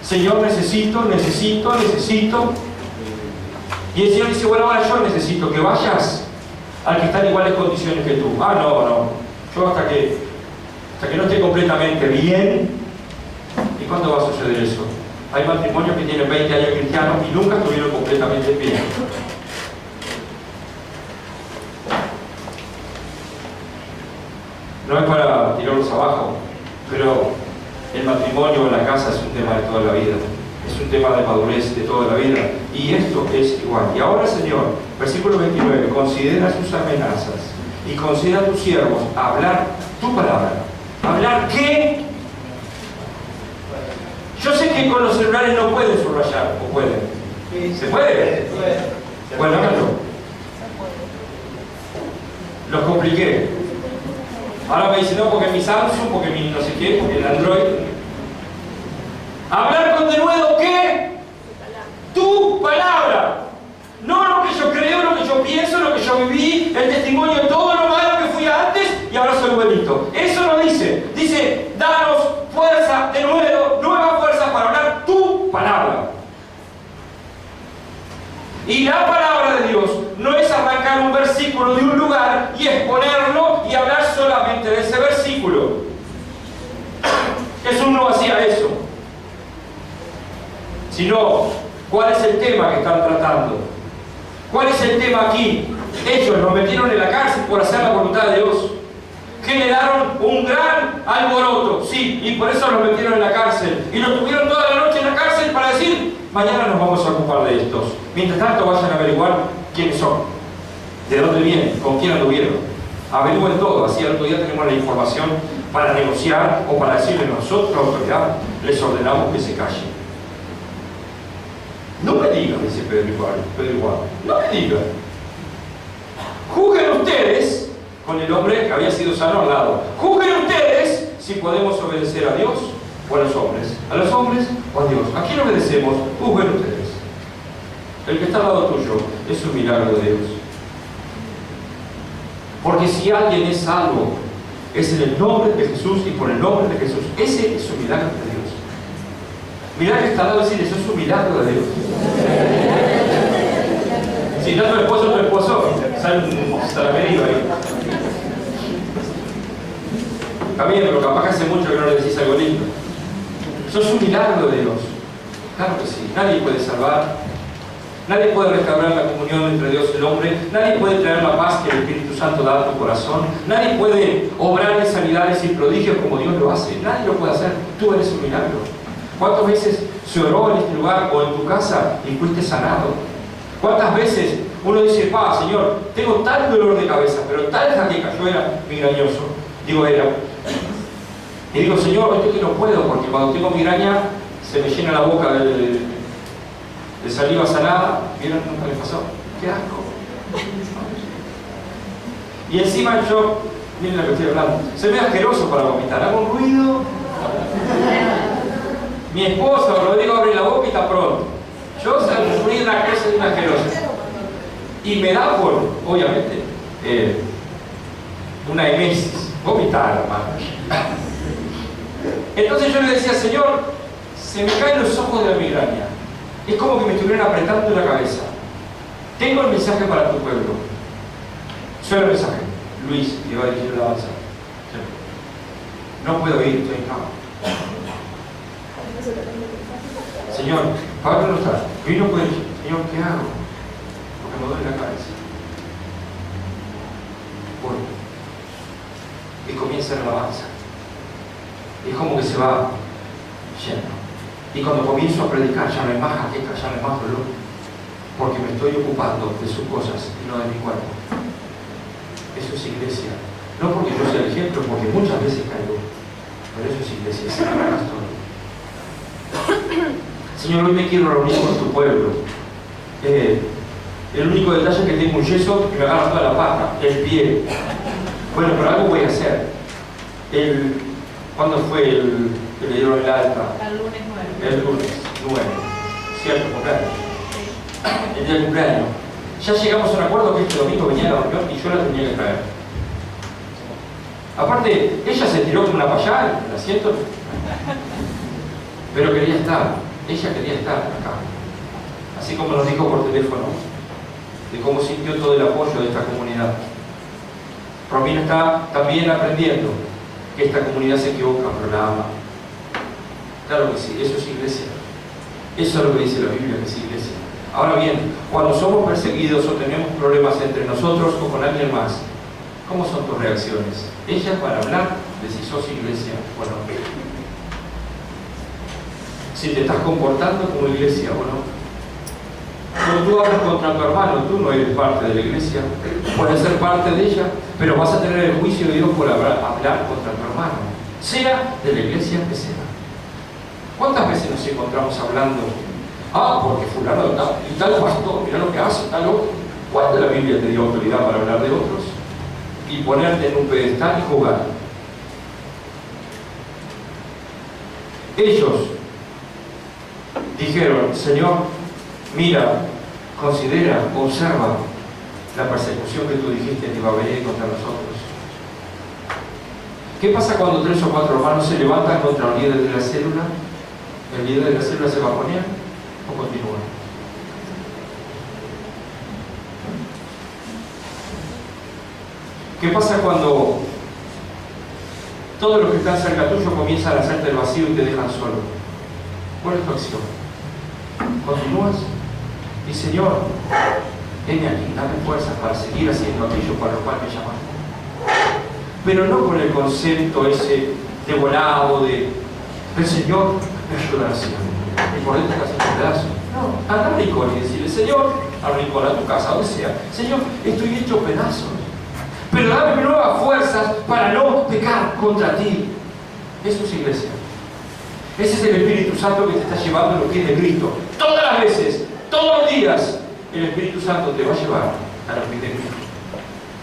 Señor, necesito. Y el Señor dice: bueno, ahora yo necesito que vayas al que está en iguales condiciones que tú. No. Yo hasta que no esté completamente bien. ¿Y cuándo va a suceder eso? Hay matrimonios que tienen 20 años cristianos y nunca estuvieron completamente bien. No es para tirarlos abajo, pero el matrimonio en la casa es un tema de toda la vida. Es un tema de madurez de toda la vida. Y esto es igual. Y ahora, Señor, versículo 29, considera sus amenazas y conceda a tus siervos hablar tu palabra. ¿Hablar qué? Yo sé que con los celulares no pueden subrayar, ¿o pueden? ¿Se puede? Bueno, háganlo. Los compliqué. Ahora me dicen: no, porque mi Samsung, porque mi no sé qué, porque el Android. Hablar con denuedo ¿qué? Tu palabra. No lo que yo creo, lo que yo pienso, lo que yo viví, el testimonio, todo lo malo que fui antes. pueblito. Eso no dice. Dice, danos fuerza de nuevo, nueva fuerza para hablar tu palabra. Y la palabra de Dios no es arrancar un versículo de un lugar y exponerlo y hablar solamente de ese versículo. Jesús no hacía eso. Sino, ¿cuál es el tema que están tratando? ¿Cuál es el tema aquí? Ellos los metieron en la cárcel por hacer la voluntad de Dios. Generaron un gran alboroto, sí, y por eso los metieron en la cárcel. Y los tuvieron toda la noche en la cárcel para decir, mañana nos vamos a ocupar de estos. Mientras tanto vayan a averiguar quiénes son, de dónde vienen, con quién anduvieron. Averigüen todo, así al otro día tenemos la información para negociar o para decirle nosotros, la autoridad, les ordenamos que se callen. No me digan, dice Pedro igual, no me digan. Juzguen ustedes con el hombre que había sido sano al lado. Juzguen ustedes si podemos obedecer a Dios o a los hombres. A los hombres o a Dios. ¿A quién obedecemos? Juzguen ustedes. El que está al lado tuyo es un milagro de Dios. Porque si alguien es salvo, es en el nombre de Jesús y por el nombre de Jesús. Ese es un milagro de Dios. Mirá que está al lado de decir, eso es un milagro de Dios. Si no tu esposo, sale un salamerío ahí. También, pero capaz que hace mucho que no le decís algo lindo. Eso es un milagro de Dios. Claro que sí. Nadie puede salvar. Nadie puede restaurar la comunión entre Dios y el hombre. Nadie puede traer la paz que el Espíritu Santo da a tu corazón. Nadie puede obrar en sanidades y prodigios como Dios lo hace. Nadie lo puede hacer. Tú eres un milagro. ¿Cuántas veces se oró en este lugar o en tu casa y fuiste sanado? ¿Cuántas veces uno dice, Señor, tengo tal dolor de cabeza, pero tal jaqueca? Yo era migrañoso. Y digo, Señor, esto que no puedo, porque cuando tengo migraña se me llena la boca de saliva salada. ¿Vieron? Nunca les pasó. ¡Qué asco! Y encima yo, miren lo que estoy hablando, soy medio asqueroso para vomitar. Hago un ruido. Mi esposa o Rodrigo abre la boca y está pronto. Yo soy una cosa de una asquerosa. Y me da por, obviamente, una emesis. Vomitar, hermano. Entonces yo le decía, Señor, se me caen los ojos de la migraña. Es como que me estuvieran apretando la cabeza. Tengo el mensaje para tu pueblo. Suena el mensaje. Luis, que va a dirigir la alabanza. No puedo ir, estoy en cama. Señor, Pablo no está. Luis no puede ir. Señor, ¿qué hago? Porque me duele la cabeza. Bueno. Y comienza la alabanza. Es como que se va yendo. Y cuando comienzo a predicar, ya no hay más jaqueca, ya no hay más dolor. Porque me estoy ocupando de sus cosas y no de mi cuerpo. Eso es iglesia. No porque yo sea el ejemplo, porque muchas veces caigo. Pero eso es iglesia, es el pastor. Señor, hoy me quiero reunir con tu pueblo. El único detalle es que tengo un yeso que me agarra toda la pata, el pie. Bueno, pero algo voy a hacer. ¿Cuándo fue el que le dieron el alta? El lunes 9. El lunes 9. ¿Cierto? Cumpleaños. El día del cumpleaños. Ya llegamos a un acuerdo que este domingo venía a la reunión y yo la tenía que traer. Aparte, ella se tiró como una payá en el asiento. Pero quería estar. Ella quería estar acá. Así como nos dijo por teléfono, de cómo sintió todo el apoyo de esta comunidad. Romina está también aprendiendo que esta comunidad se equivoca, pero la ama. Claro que sí, eso es iglesia. Eso es lo que dice la Biblia, que es iglesia. Ahora bien, cuando somos perseguidos o tenemos problemas entre nosotros o con alguien más, ¿cómo son tus reacciones? Ellas van a hablar de si sos iglesia o no. Si te estás comportando como iglesia o no. Cuando tú hablas contra tu hermano, tú no eres parte de la iglesia, puedes ser parte de ella, pero vas a tener el juicio de Dios por hablar contra tu hermano, sea de la iglesia que sea. ¿Cuántas veces nos encontramos hablando? Porque fulano y tal pastor, mira lo que hace, tal otro. ¿Cuándo la Biblia te dio autoridad para hablar de otros? Y ponerte en un pedestal y jugar. Ellos dijeron, Señor, mira, considera, observa la persecución que tú dijiste que iba a venir contra nosotros. ¿Qué pasa cuando 3 o 4 hermanos se levantan contra el líder de la célula? ¿El líder de la célula se va a poner o continúa? ¿Qué pasa cuando todos los que están cerca tuyo comienzan a hacerte el vacío y te dejan solo? ¿Cuál es tu acción? ¿Continúas? Y Señor, heme aquí, dame fuerzas para seguir haciendo aquello para lo cual me llamaste. Pero no con el concepto ese de volado, de el Señor me ayudará siempre. Y por dentro casi un pedazo. No, anda al rincón y decirle, Señor, al rincón, a tu casa, donde sea, Señor, estoy hecho pedazos. Pero dame nuevas fuerzas para no pecar contra ti. Eso es iglesia. Ese es el Espíritu Santo que te está llevando a los pies de Cristo. Todas las veces, todos los días, el Espíritu Santo te va a llevar a los pies de Cristo.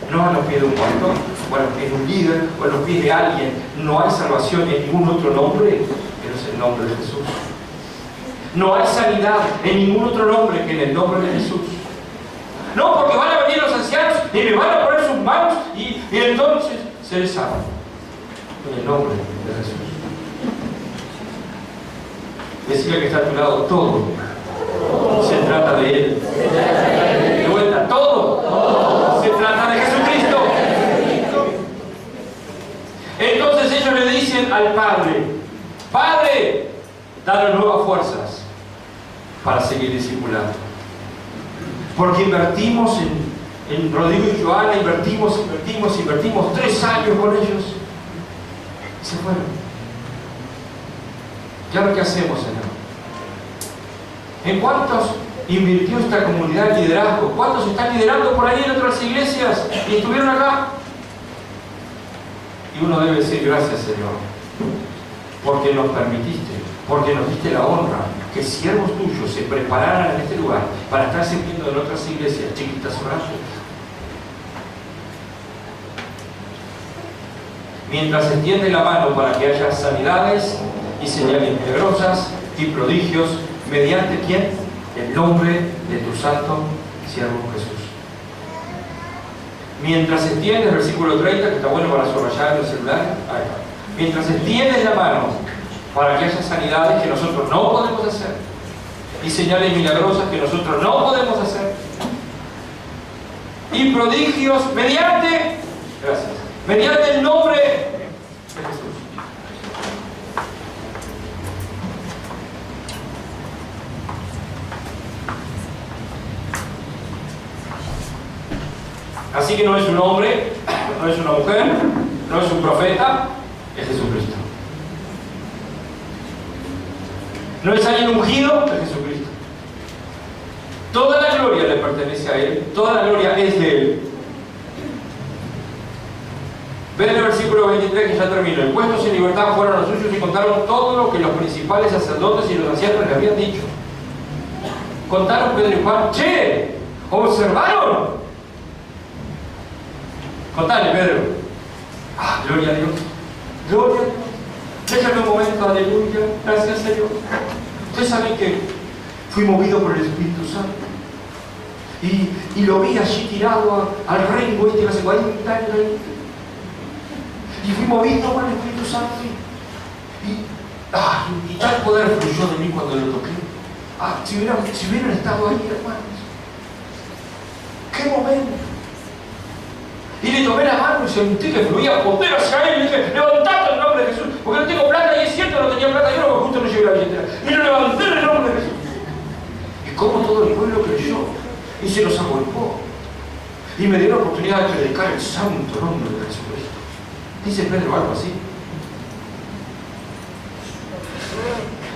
No a los pies de un pastor, o a los pies de un líder, o a los pies de alguien. No hay salvación en ningún otro nombre que no es el nombre de Jesús. No hay sanidad en ningún otro nombre que en el nombre de Jesús. No, porque van a venir los ancianos y me van a poner sus manos y entonces se les salva. En el nombre de Jesús. Decirle que está a tu lado, todo se trata de Él. De vuelta, todo se trata de Jesucristo. Entonces ellos le dicen al Padre, Padre, danos nuevas fuerzas para seguir discipulando. Porque invertimos en Rodrigo y Joana, invertimos 3 años con ellos. Y se fueron. ¿Y ahora qué hacemos, Señor? ¿En cuántos invirtió esta comunidad en liderazgo? ¿Cuántos están liderando por ahí en otras iglesias y estuvieron acá? Y uno debe decir gracias, Señor, porque nos permitiste, porque nos diste la honra que siervos tuyos se prepararan en este lugar para estar sirviendo en otras iglesias chiquitas o grandes. Mientras extiende la mano para que haya sanidades y señales milagrosas y prodigios, ¿mediante quién? El nombre de tu santo siervo Jesús. Mientras extiendes, versículo 30, que está bueno para subrayar en el celular, ahí está. Mientras extiendes la mano para que haya sanidades que nosotros no podemos hacer y señales milagrosas que nosotros no podemos hacer y prodigios mediante, gracias, mediante el nombre de Jesús. Así que no es un hombre, no es una mujer, no es un profeta, es Jesucristo. No es alguien ungido, es Jesucristo. Toda la gloria le pertenece a Él, toda la gloria es de Él. Ven el versículo 23 que ya termino. Y puestos en libertad fueron los suyos y contaron todo lo que los principales sacerdotes y los ancianos le habían dicho. Contaron Pedro y Juan, ¡che! ¿Observaron? Contale, Pedro. Ah, gloria a Dios. Gloria a Dios. Déjame un momento, aleluya. Gracias, Señor. Ustedes saben que fui movido por el Espíritu Santo. Y lo vi allí tirado al reino este hace 40 años. Y fui movido por el Espíritu Santo. Y tal poder fluyó de mí cuando lo toqué. Si hubieran estado ahí, hermanos. ¡Qué momento! Y le tomé la mano y sentí que fluía poder hacia él y dije, levantate en el nombre de Jesús, porque no tengo plata, y es cierto, no tenía plata, yo no, justo no llevé la billetera. Y lo levanté en el nombre de Jesús. Y como todo el pueblo creyó y se los agolpó. Y me dio la oportunidad de predicar el santo nombre de Jesucristo. Dice Pedro algo así.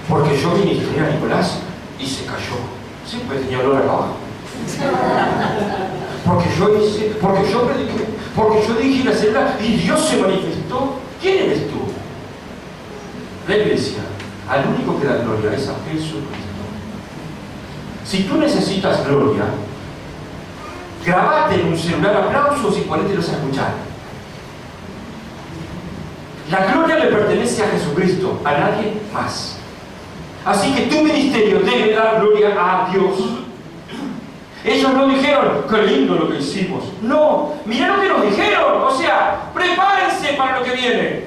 Porque yo ministré a Nicolás y se cayó. Sí, pues tenía olor acá abajo. Porque yo prediqué, porque yo dije la célula y Dios se manifestó. ¿Quién eres tú? La iglesia, al único que da gloria es a Jesucristo. Si tú necesitas gloria, grabate en un celular aplausos y ponételos a escuchar. La gloria le pertenece a Jesucristo, a nadie más. Así que tu ministerio debe dar gloria a Dios. Ellos no dijeron, qué lindo lo que hicimos. No, mirá lo que nos dijeron. O sea, prepárense para lo que viene.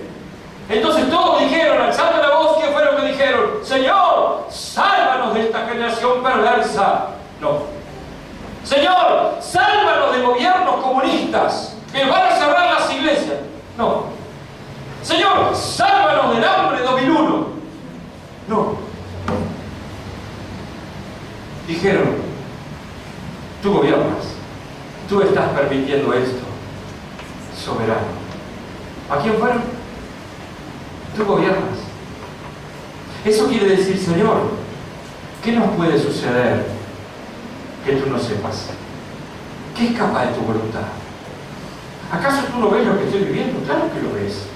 Entonces todos dijeron, alzando la voz, ¿qué fue lo que dijeron? Señor, sálvanos de esta generación perversa. No. Señor, sálvanos de gobiernos comunistas que van a cerrar las iglesias. No. Señor, sálvanos del hambre 2001. No. Dijeron, tú gobiernas, tú estás permitiendo esto, soberano. ¿A quién fueron? Tú gobiernas. Eso quiere decir, Señor, ¿qué nos puede suceder que tú no sepas? ¿Qué escapa de tu voluntad? ¿Acaso tú no ves lo que estoy viviendo? Claro que lo ves.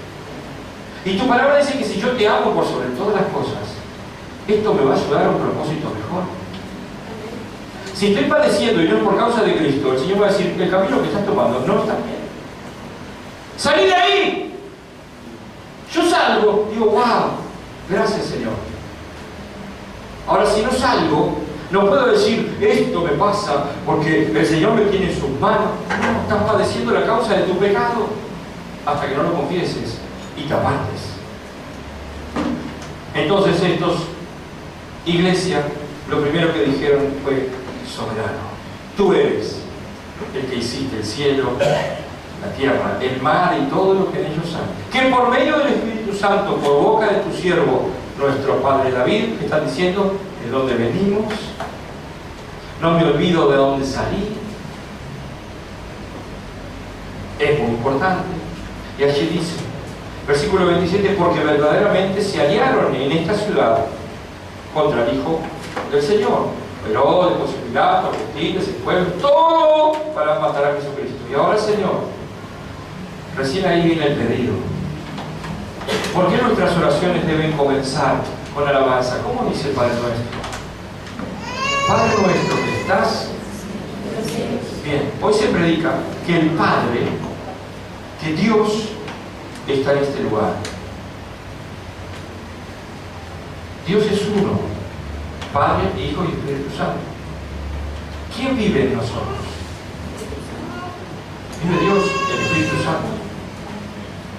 Y tu palabra dice que si yo te amo por sobre todas las cosas, esto me va a ayudar a un propósito mejor. Si estoy padeciendo y no es por causa de Cristo, el Señor va a decir, el camino que estás tomando no está bien. ¡Salí de ahí! Yo salgo, digo, wow, gracias Señor. Ahora, si no salgo, no puedo decir, esto me pasa porque el Señor me tiene en sus manos. No, estás padeciendo la causa de tu pecado hasta que no lo confieses y te apartes. Entonces estos, iglesia, lo primero que dijeron fue, soberano, tú eres el que hiciste el cielo, la tierra, el mar y todo lo que en ellos hay. Que por medio del Espíritu Santo, por boca de tu siervo, nuestro padre David, que están diciendo de dónde venimos, no me olvido de dónde salí. Es muy importante. Y allí dice, versículo 27, porque verdaderamente se aliaron en esta ciudad contra el Hijo del Señor. Herodes, Poncio Pilato, Agustín, ese pueblo, todo para matar a Jesucristo. Y ahora, Señor, recién ahí viene el pedido. ¿Por qué nuestras oraciones deben comenzar con alabanza? ¿Cómo dice el Padre Nuestro? Padre Nuestro que estás... Bien, hoy se predica que el Padre, que Dios está en este lugar. Dios es uno. Padre, Hijo y Espíritu Santo. ¿Quién vive en nosotros? Vive Dios, el Espíritu Santo.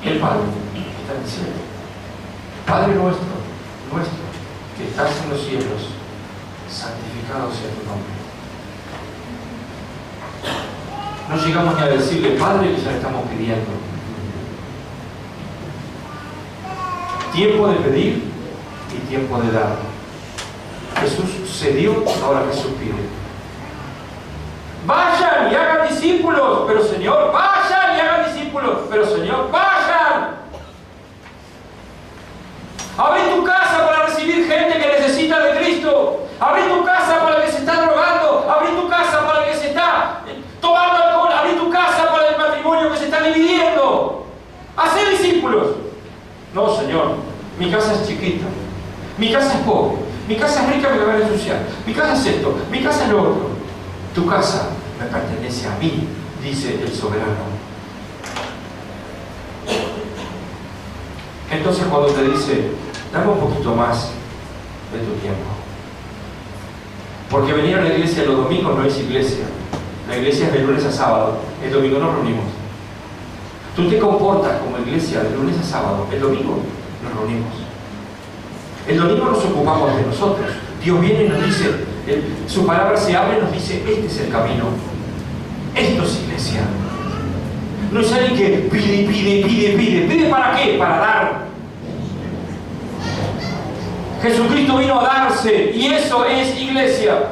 El Padre está en el cielo. Padre nuestro, que estás en los cielos, santificado sea tu nombre. No llegamos ni a decirle Padre, que ya le estamos pidiendo. Tiempo de pedir y tiempo de dar. Jesús cedió, ahora Jesús pide. Vayan y hagan discípulos, pero Señor, vayan y hagan discípulos, pero Señor, vayan. Abrí tu casa para recibir gente que necesita de Cristo. Abrí tu casa para el que se está drogando. Abrí tu casa para el que se está tomando alcohol. Abrí tu casa para el matrimonio que se está dividiendo. Hacé discípulos. No, Señor, mi casa es chiquita. Mi casa es pobre. Mi casa es rica, me la van a ensuciar. Mi casa es esto, mi casa es lo otro. Tu casa me pertenece a mí, dice el soberano. Entonces cuando te dice, dame un poquito más de tu tiempo. Porque venir a la iglesia los domingos no es iglesia. La iglesia es de lunes a sábado. El domingo nos reunimos. Tú te comportas como iglesia de lunes a sábado. El domingo nos reunimos. El domingo nos ocupamos de nosotros. Dios viene y nos dice, su palabra se abre y nos dice, este es el camino. Esto es iglesia. No es alguien que pide. ¿Pide para qué? Para dar. Jesucristo vino a darse y eso es iglesia.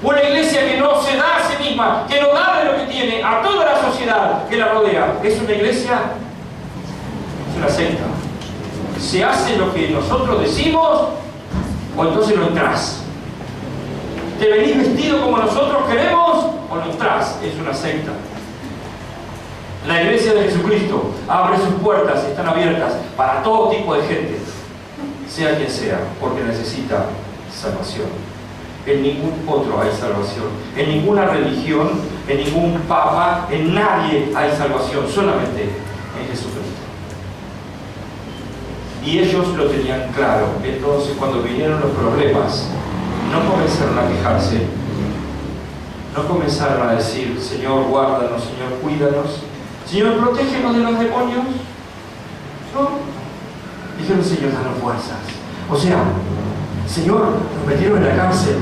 Una iglesia que no se da a sí misma, que no da de lo que tiene a toda la sociedad que la rodea. Es una iglesia, es una secta. Se hace lo que nosotros decimos o entonces no entras. ¿Te venís vestido como nosotros queremos o no entras? Es una secta. La iglesia de Jesucristo abre sus puertas, están abiertas para todo tipo de gente, sea quien sea, porque necesita salvación. En ningún otro hay salvación, en ninguna religión, en ningún papa, en nadie hay salvación, solamente en Jesucristo. Y ellos lo tenían claro. Entonces cuando vinieron los problemas, no comenzaron a quejarse, no comenzaron a decir, Señor, guárdanos, Señor, cuídanos, Señor, protégenos de los demonios. No. Dijeron, Señor, danos fuerzas. O sea, Señor, nos metieron en la cárcel.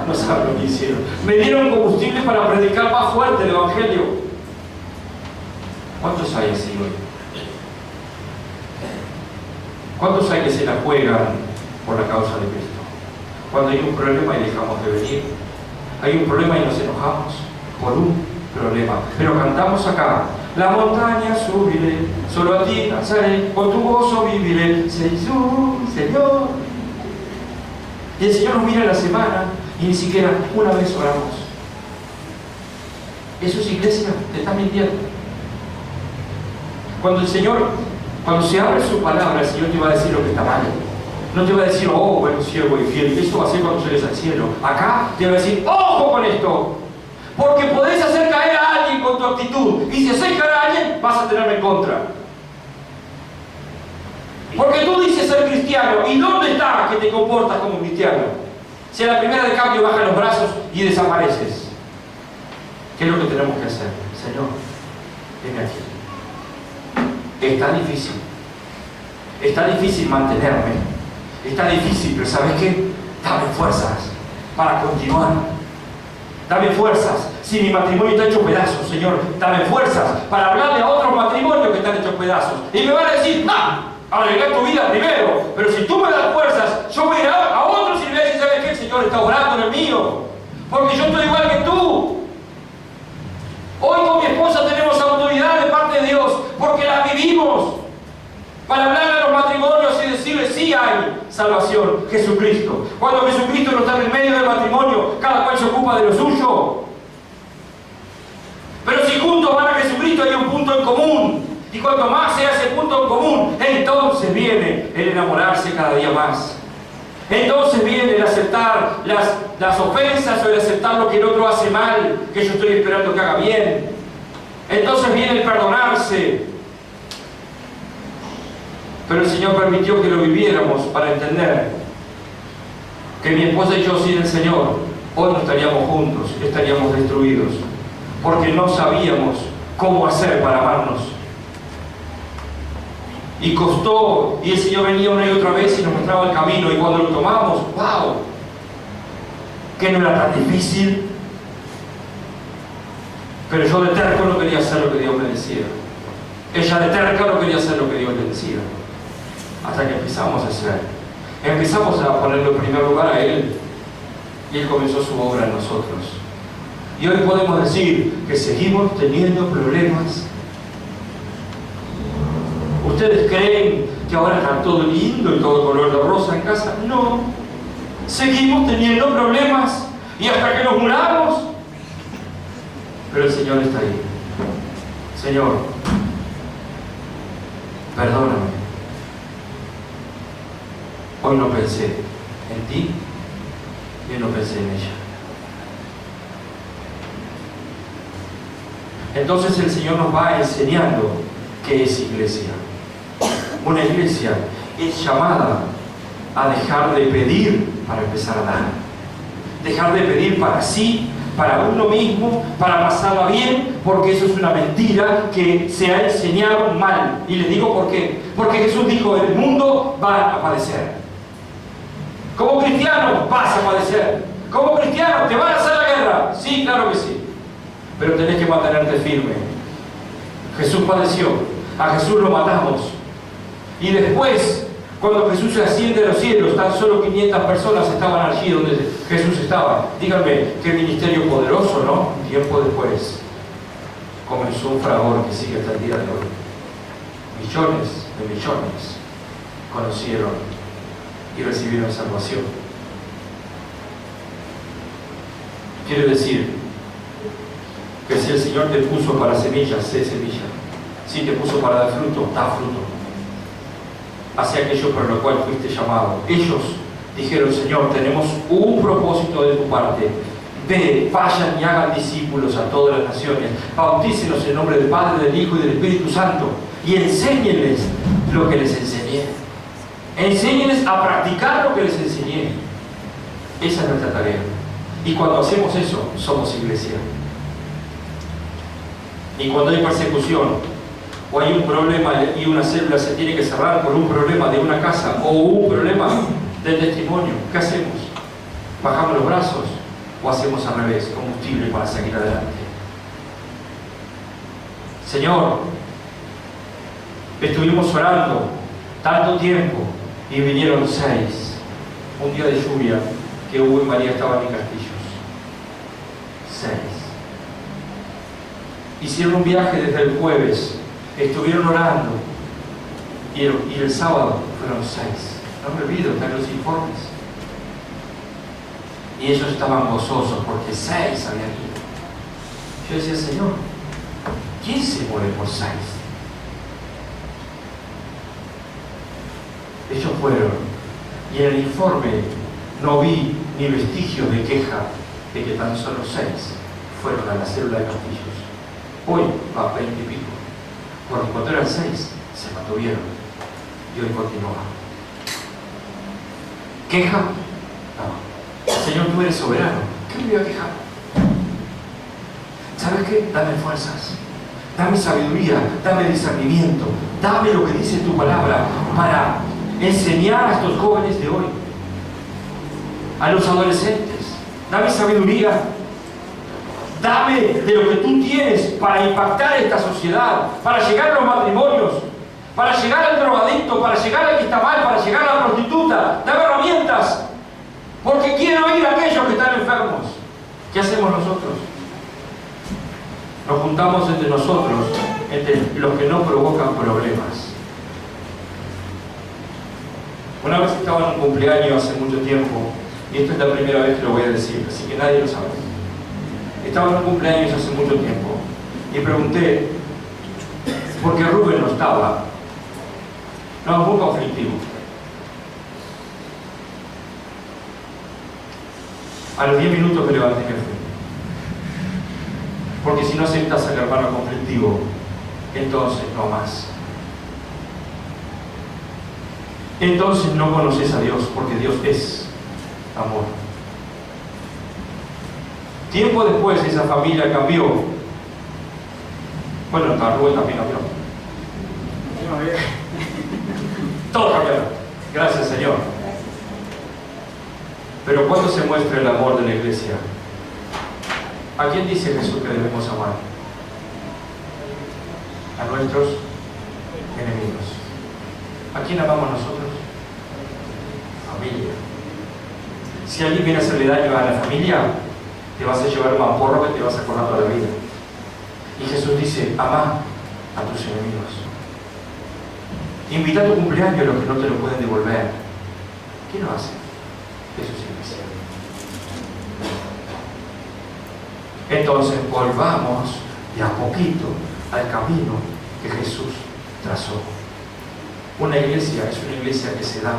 No saben lo que hicieron. Me dieron combustible para predicar más fuerte el Evangelio. ¿Cuántos hay así hoy? ¿Cuántos hay que se la juegan por la causa de Cristo? Cuando hay un problema y dejamos de venir. Hay un problema y nos enojamos por un problema. Pero cantamos acá. La montaña subiré, solo a ti alzaré, con tu gozo viviré, Señor. Y el Señor nos mira en la semana y ni siquiera una vez oramos. Eso es iglesia, te está mintiendo. Cuando se abre su palabra, el Señor te va a decir lo que está mal. No te va a decir, oh, bueno, siervo y fiel, eso va a ser cuando llegues al cielo. Acá te va a decir, ojo con esto. Porque podés hacer caer a alguien con tu actitud. Y si haces caer a alguien, vas a tenerme en contra. Porque tú dices ser cristiano. ¿Y dónde está que te comportas como cristiano? Si a la primera de cambio bajas los brazos y desapareces. ¿Qué es lo que tenemos que hacer? Señor, ven aquí. Está difícil. Está difícil mantenerme. Está difícil, pero ¿sabes qué? Dame fuerzas para continuar. Dame fuerzas. Si mi matrimonio está hecho pedazos, Señor, dame fuerzas para hablarle a otros matrimonios que están hechos pedazos. Y me van a decir, arreglar tu vida primero. Pero si tú me das fuerzas, yo voy a ir a otros y le voy a decir, ¿sabes qué? El Señor está orando en el mío. Porque yo estoy igual que tú. Hoy con mi esposa tenemos autoridad de parte de Dios, porque la vivimos. Para hablarle a los matrimonios y decirles, sí hay salvación, Jesucristo. Cuando Jesucristo no está en el medio del matrimonio, cada cual se ocupa de lo suyo. Pero si juntos van a Jesucristo hay un punto en común. Y cuanto más sea ese punto en común, entonces viene el enamorarse cada día más. Entonces viene el aceptar las ofensas o el aceptar lo que el otro hace mal, que yo estoy esperando que haga bien. Entonces viene el perdonarse. Pero el Señor permitió que lo viviéramos para entender que mi esposa y yo sin el Señor hoy no estaríamos juntos, estaríamos destruidos, porque no sabíamos cómo hacer para amarnos. Y costó, y el Señor venía una y otra vez y nos mostraba el camino, y cuando lo tomamos, ¡wow! Que no era tan difícil. Pero yo de terco no quería hacer lo que Dios me decía. Ella de terca no quería hacer lo que Dios le decía. Hasta que empezamos a hacer. Empezamos a ponerlo en primer lugar a Él. Y Él comenzó su obra en nosotros. Y hoy podemos decir que seguimos teniendo problemas. ¿Ustedes creen que ahora está todo lindo y todo color de rosa en casa? No. Seguimos teniendo problemas. Y hasta que nos muramos. Pero el Señor está ahí. Señor, perdóname. Hoy no pensé en ti y no pensé en ella. Entonces el Señor nos va enseñando qué es iglesia. Una iglesia es llamada a dejar de pedir para empezar a dar. Dejar de pedir para sí, para uno mismo, para pasarla bien, porque eso es una mentira que se ha enseñado mal. Y les digo por qué. Porque Jesús dijo, en el mundo van a padecer. Como cristiano vas a padecer. Como cristiano te van a hacer la guerra. Sí, claro que sí. Pero tenés que mantenerte firme. Jesús padeció. A Jesús lo matamos. Y después, cuando Jesús se asciende a los cielos, tan solo 500 personas estaban allí donde Jesús estaba. Díganme, qué ministerio poderoso, ¿no? Tiempo después comenzó un fragor que sigue hasta el día de hoy. Millones de millones conocieron y recibieron salvación. Quiere decir que si el Señor te puso para semillas, sé semilla. Si te puso para dar fruto, da fruto. Hacia aquello por lo cual fuiste llamado. Ellos dijeron, Señor, tenemos un propósito de tu parte. Ve, vayan y hagan discípulos a todas las naciones. Bautícenos en nombre del Padre, del Hijo y del Espíritu Santo. Y enséñenles lo que les enseñé. Enséñenles a practicar lo que les enseñé. Esa es nuestra tarea. Y cuando hacemos eso, somos iglesia. Y cuando hay persecución, o hay un problema y una célula se tiene que cerrar por un problema de una casa, o un problema del testimonio, ¿qué hacemos? ¿Bajamos los brazos? ¿O hacemos al revés, combustible para seguir adelante? Señor, estuvimos orando tanto tiempo y vinieron 6. Un día de lluvia que hubo en María estaban en Castillos. 6. Hicieron un viaje desde el jueves, estuvieron orando y el sábado fueron 6. No me olvido, están los informes. Y ellos estaban gozosos porque 6 habían ido. Yo decía, Señor, ¿quién se muere por 6? Ellos fueron, y en el informe no vi ni vestigios de queja de que tan solo 6 fueron a la célula de Castillos. Hoy va a 20 y pico, porque cuando eran 6 se mantuvieron y hoy continúa. ¿Queja? No. Señor, tú eres soberano. ¿Qué me voy a quejar? ¿Sabes qué? Dame fuerzas, dame sabiduría, dame discernimiento, dame lo que dice tu palabra para enseñar a estos jóvenes de hoy, a los adolescentes. Dame sabiduría, dame de lo que tú tienes para impactar esta sociedad, para llegar a los matrimonios, para llegar al drogadicto, para llegar al que está mal, para llegar a la prostituta. Dame herramientas, porque quiero ir a aquellos que están enfermos. ¿Qué hacemos nosotros? Nos juntamos entre nosotros, entre los que no provocan problemas. Una vez estaba en un cumpleaños hace mucho tiempo, y esto es la primera vez que lo voy a decir, así que nadie lo sabe. Estaba en un cumpleaños hace mucho tiempo, y pregunté, porque Rubén no estaba, no, muy conflictivo. A los 10 minutos me levanté y me fui. Porque si no aceptas al hermano conflictivo, entonces no más. Entonces no conoces a Dios, porque Dios es amor. Tiempo después esa familia cambió. Bueno, Rubén también cambió. Todos cambiaron. Gracias, Señor. Pero ¿cuándo se muestra el amor de la iglesia? ¿A quién dice Jesús que debemos amar? A nuestros enemigos. ¿A quién amamos nosotros? Familia. Si alguien viene a hacerle daño a la familia, te vas a llevar un mamporro que te vas a acordar toda la vida. Y Jesús dice, ama a tus enemigos. Invita a tu cumpleaños a los que no te lo pueden devolver. ¿Quién lo hace? Eso es iglesia. Entonces volvamos de a poquito al camino que Jesús trazó. Una iglesia es una iglesia que se da.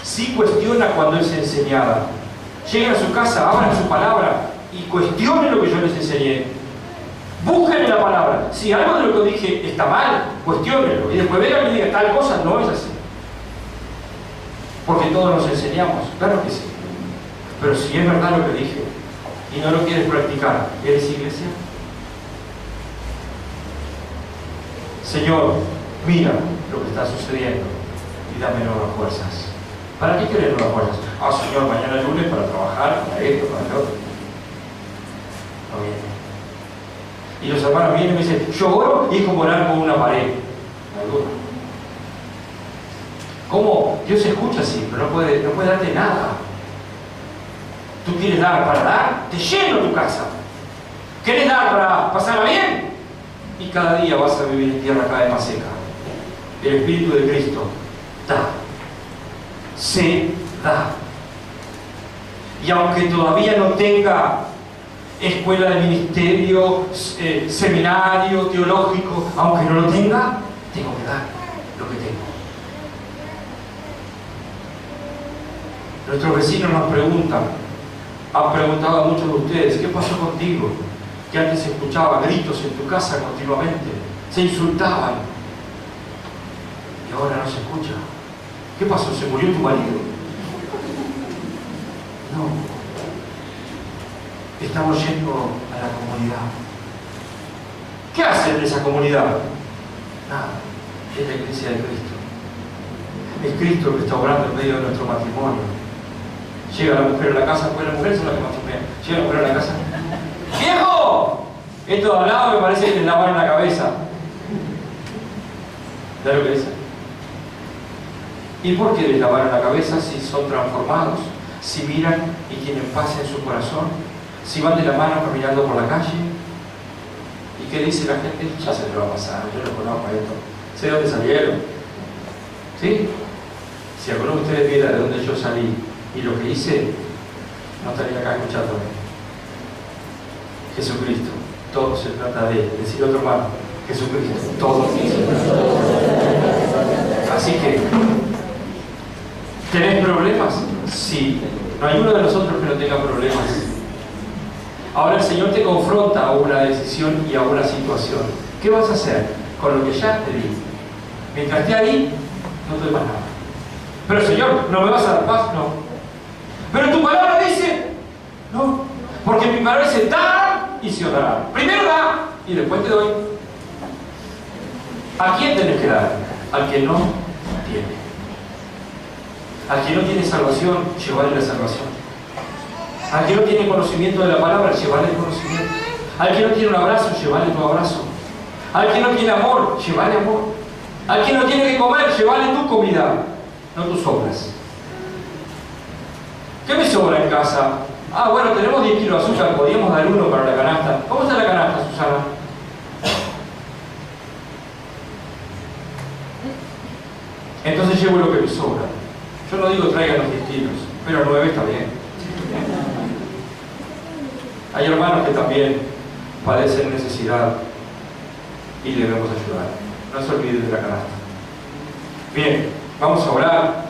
Sí cuestiona cuando es enseñada. Lleguen a su casa, abran su palabra y cuestionen lo que yo les enseñé. Busquen en la palabra. Si algo de lo que dije está mal, cuestiónenlo. Y después vengan y digan, tal cosa no es así. Porque todos nos enseñamos. Claro que sí. Pero si es verdad lo que dije y no lo quieres practicar, ¿eres iglesia? Señor, mira lo que está sucediendo y dame nuevas fuerzas. ¿Para qué querés nuevas fuerzas? Ah, Señor, mañana lunes para trabajar, para esto, para lo otro. No viene. Y los hermanos vienen y me dicen, yo oro y es como orar con una pared. Alguna. ¿Cómo? Dios escucha así, pero no puede darte nada. Tú quieres dar para dar, te lleno tu casa. ¿Quieres dar para pasarla bien? Y cada día vas a vivir en tierra cada vez más seca. El Espíritu de Cristo da. Se da. Y aunque todavía no tenga escuela de ministerio, seminario teológico, aunque no lo tenga, tengo que dar lo que tengo. Nuestros vecinos nos preguntan, han preguntado a muchos de ustedes, ¿qué pasó contigo? Que antes se escuchaba gritos en tu casa continuamente, se insultaban y ahora no se escucha. ¿Qué pasó? ¿Se murió tu marido? No. estamos yendo a la comunidad. ¿Qué hacen en esa comunidad? Nada, es la iglesia de Cristo. Es Cristo que está obrando en medio de nuestro matrimonio. Llega la mujer a la casa, pues la mujer es la que matrimea. Llega la mujer a la casa. ¡Viejo! Esto de al lado me parece que le lavaron la cabeza. ¿Sabes lo que dice? ¿Y por qué les lavaron la cabeza si son transformados? Si miran y tienen paz en su corazón. Si van de la mano caminando por la calle. ¿Y qué dice la gente? Ya se me va a pasar, yo no conozco esto. Sé de dónde salieron. ¿Sí? Si alguno de ustedes viera de dónde yo salí y lo que hice, no estaría acá escuchándome. Jesucristo. Todo se trata de decir otro hermano. Jesucristo. Todo. Así que, ¿tenés problemas? Sí. No hay uno de nosotros que no tenga problemas. Ahora el Señor te confronta a una decisión y a una situación. ¿Qué vas a hacer con lo que ya te di? Mientras esté ahí, no te doy más nada. Pero Señor, ¿no me vas a dar paz? No. Pero tu palabra dice, no. Porque mi palabra dice, dar y se os dará. Primero da y después te doy. ¿A quién tenés que dar? Al que no tiene. Al que no tiene salvación, llevarle la salvación. Al que no tiene conocimiento de la palabra, llevarle el conocimiento. Al que no tiene un abrazo, llevarle tu abrazo. Al que no tiene amor, llevarle amor. Al que no tiene que comer, llevarle tu comida, no tus obras. ¿Qué me sobra en casa? Ah, bueno, tenemos 10 kilos de azúcar, podíamos dar uno para la canasta. ¿Cómo está la canasta, Susana? Entonces llevo lo que me sobra. Yo no digo traigan los 10 kilos, pero 9 está bien. Hay hermanos que también padecen necesidad y debemos ayudar. No se olviden de la canasta. Bien, vamos a orar.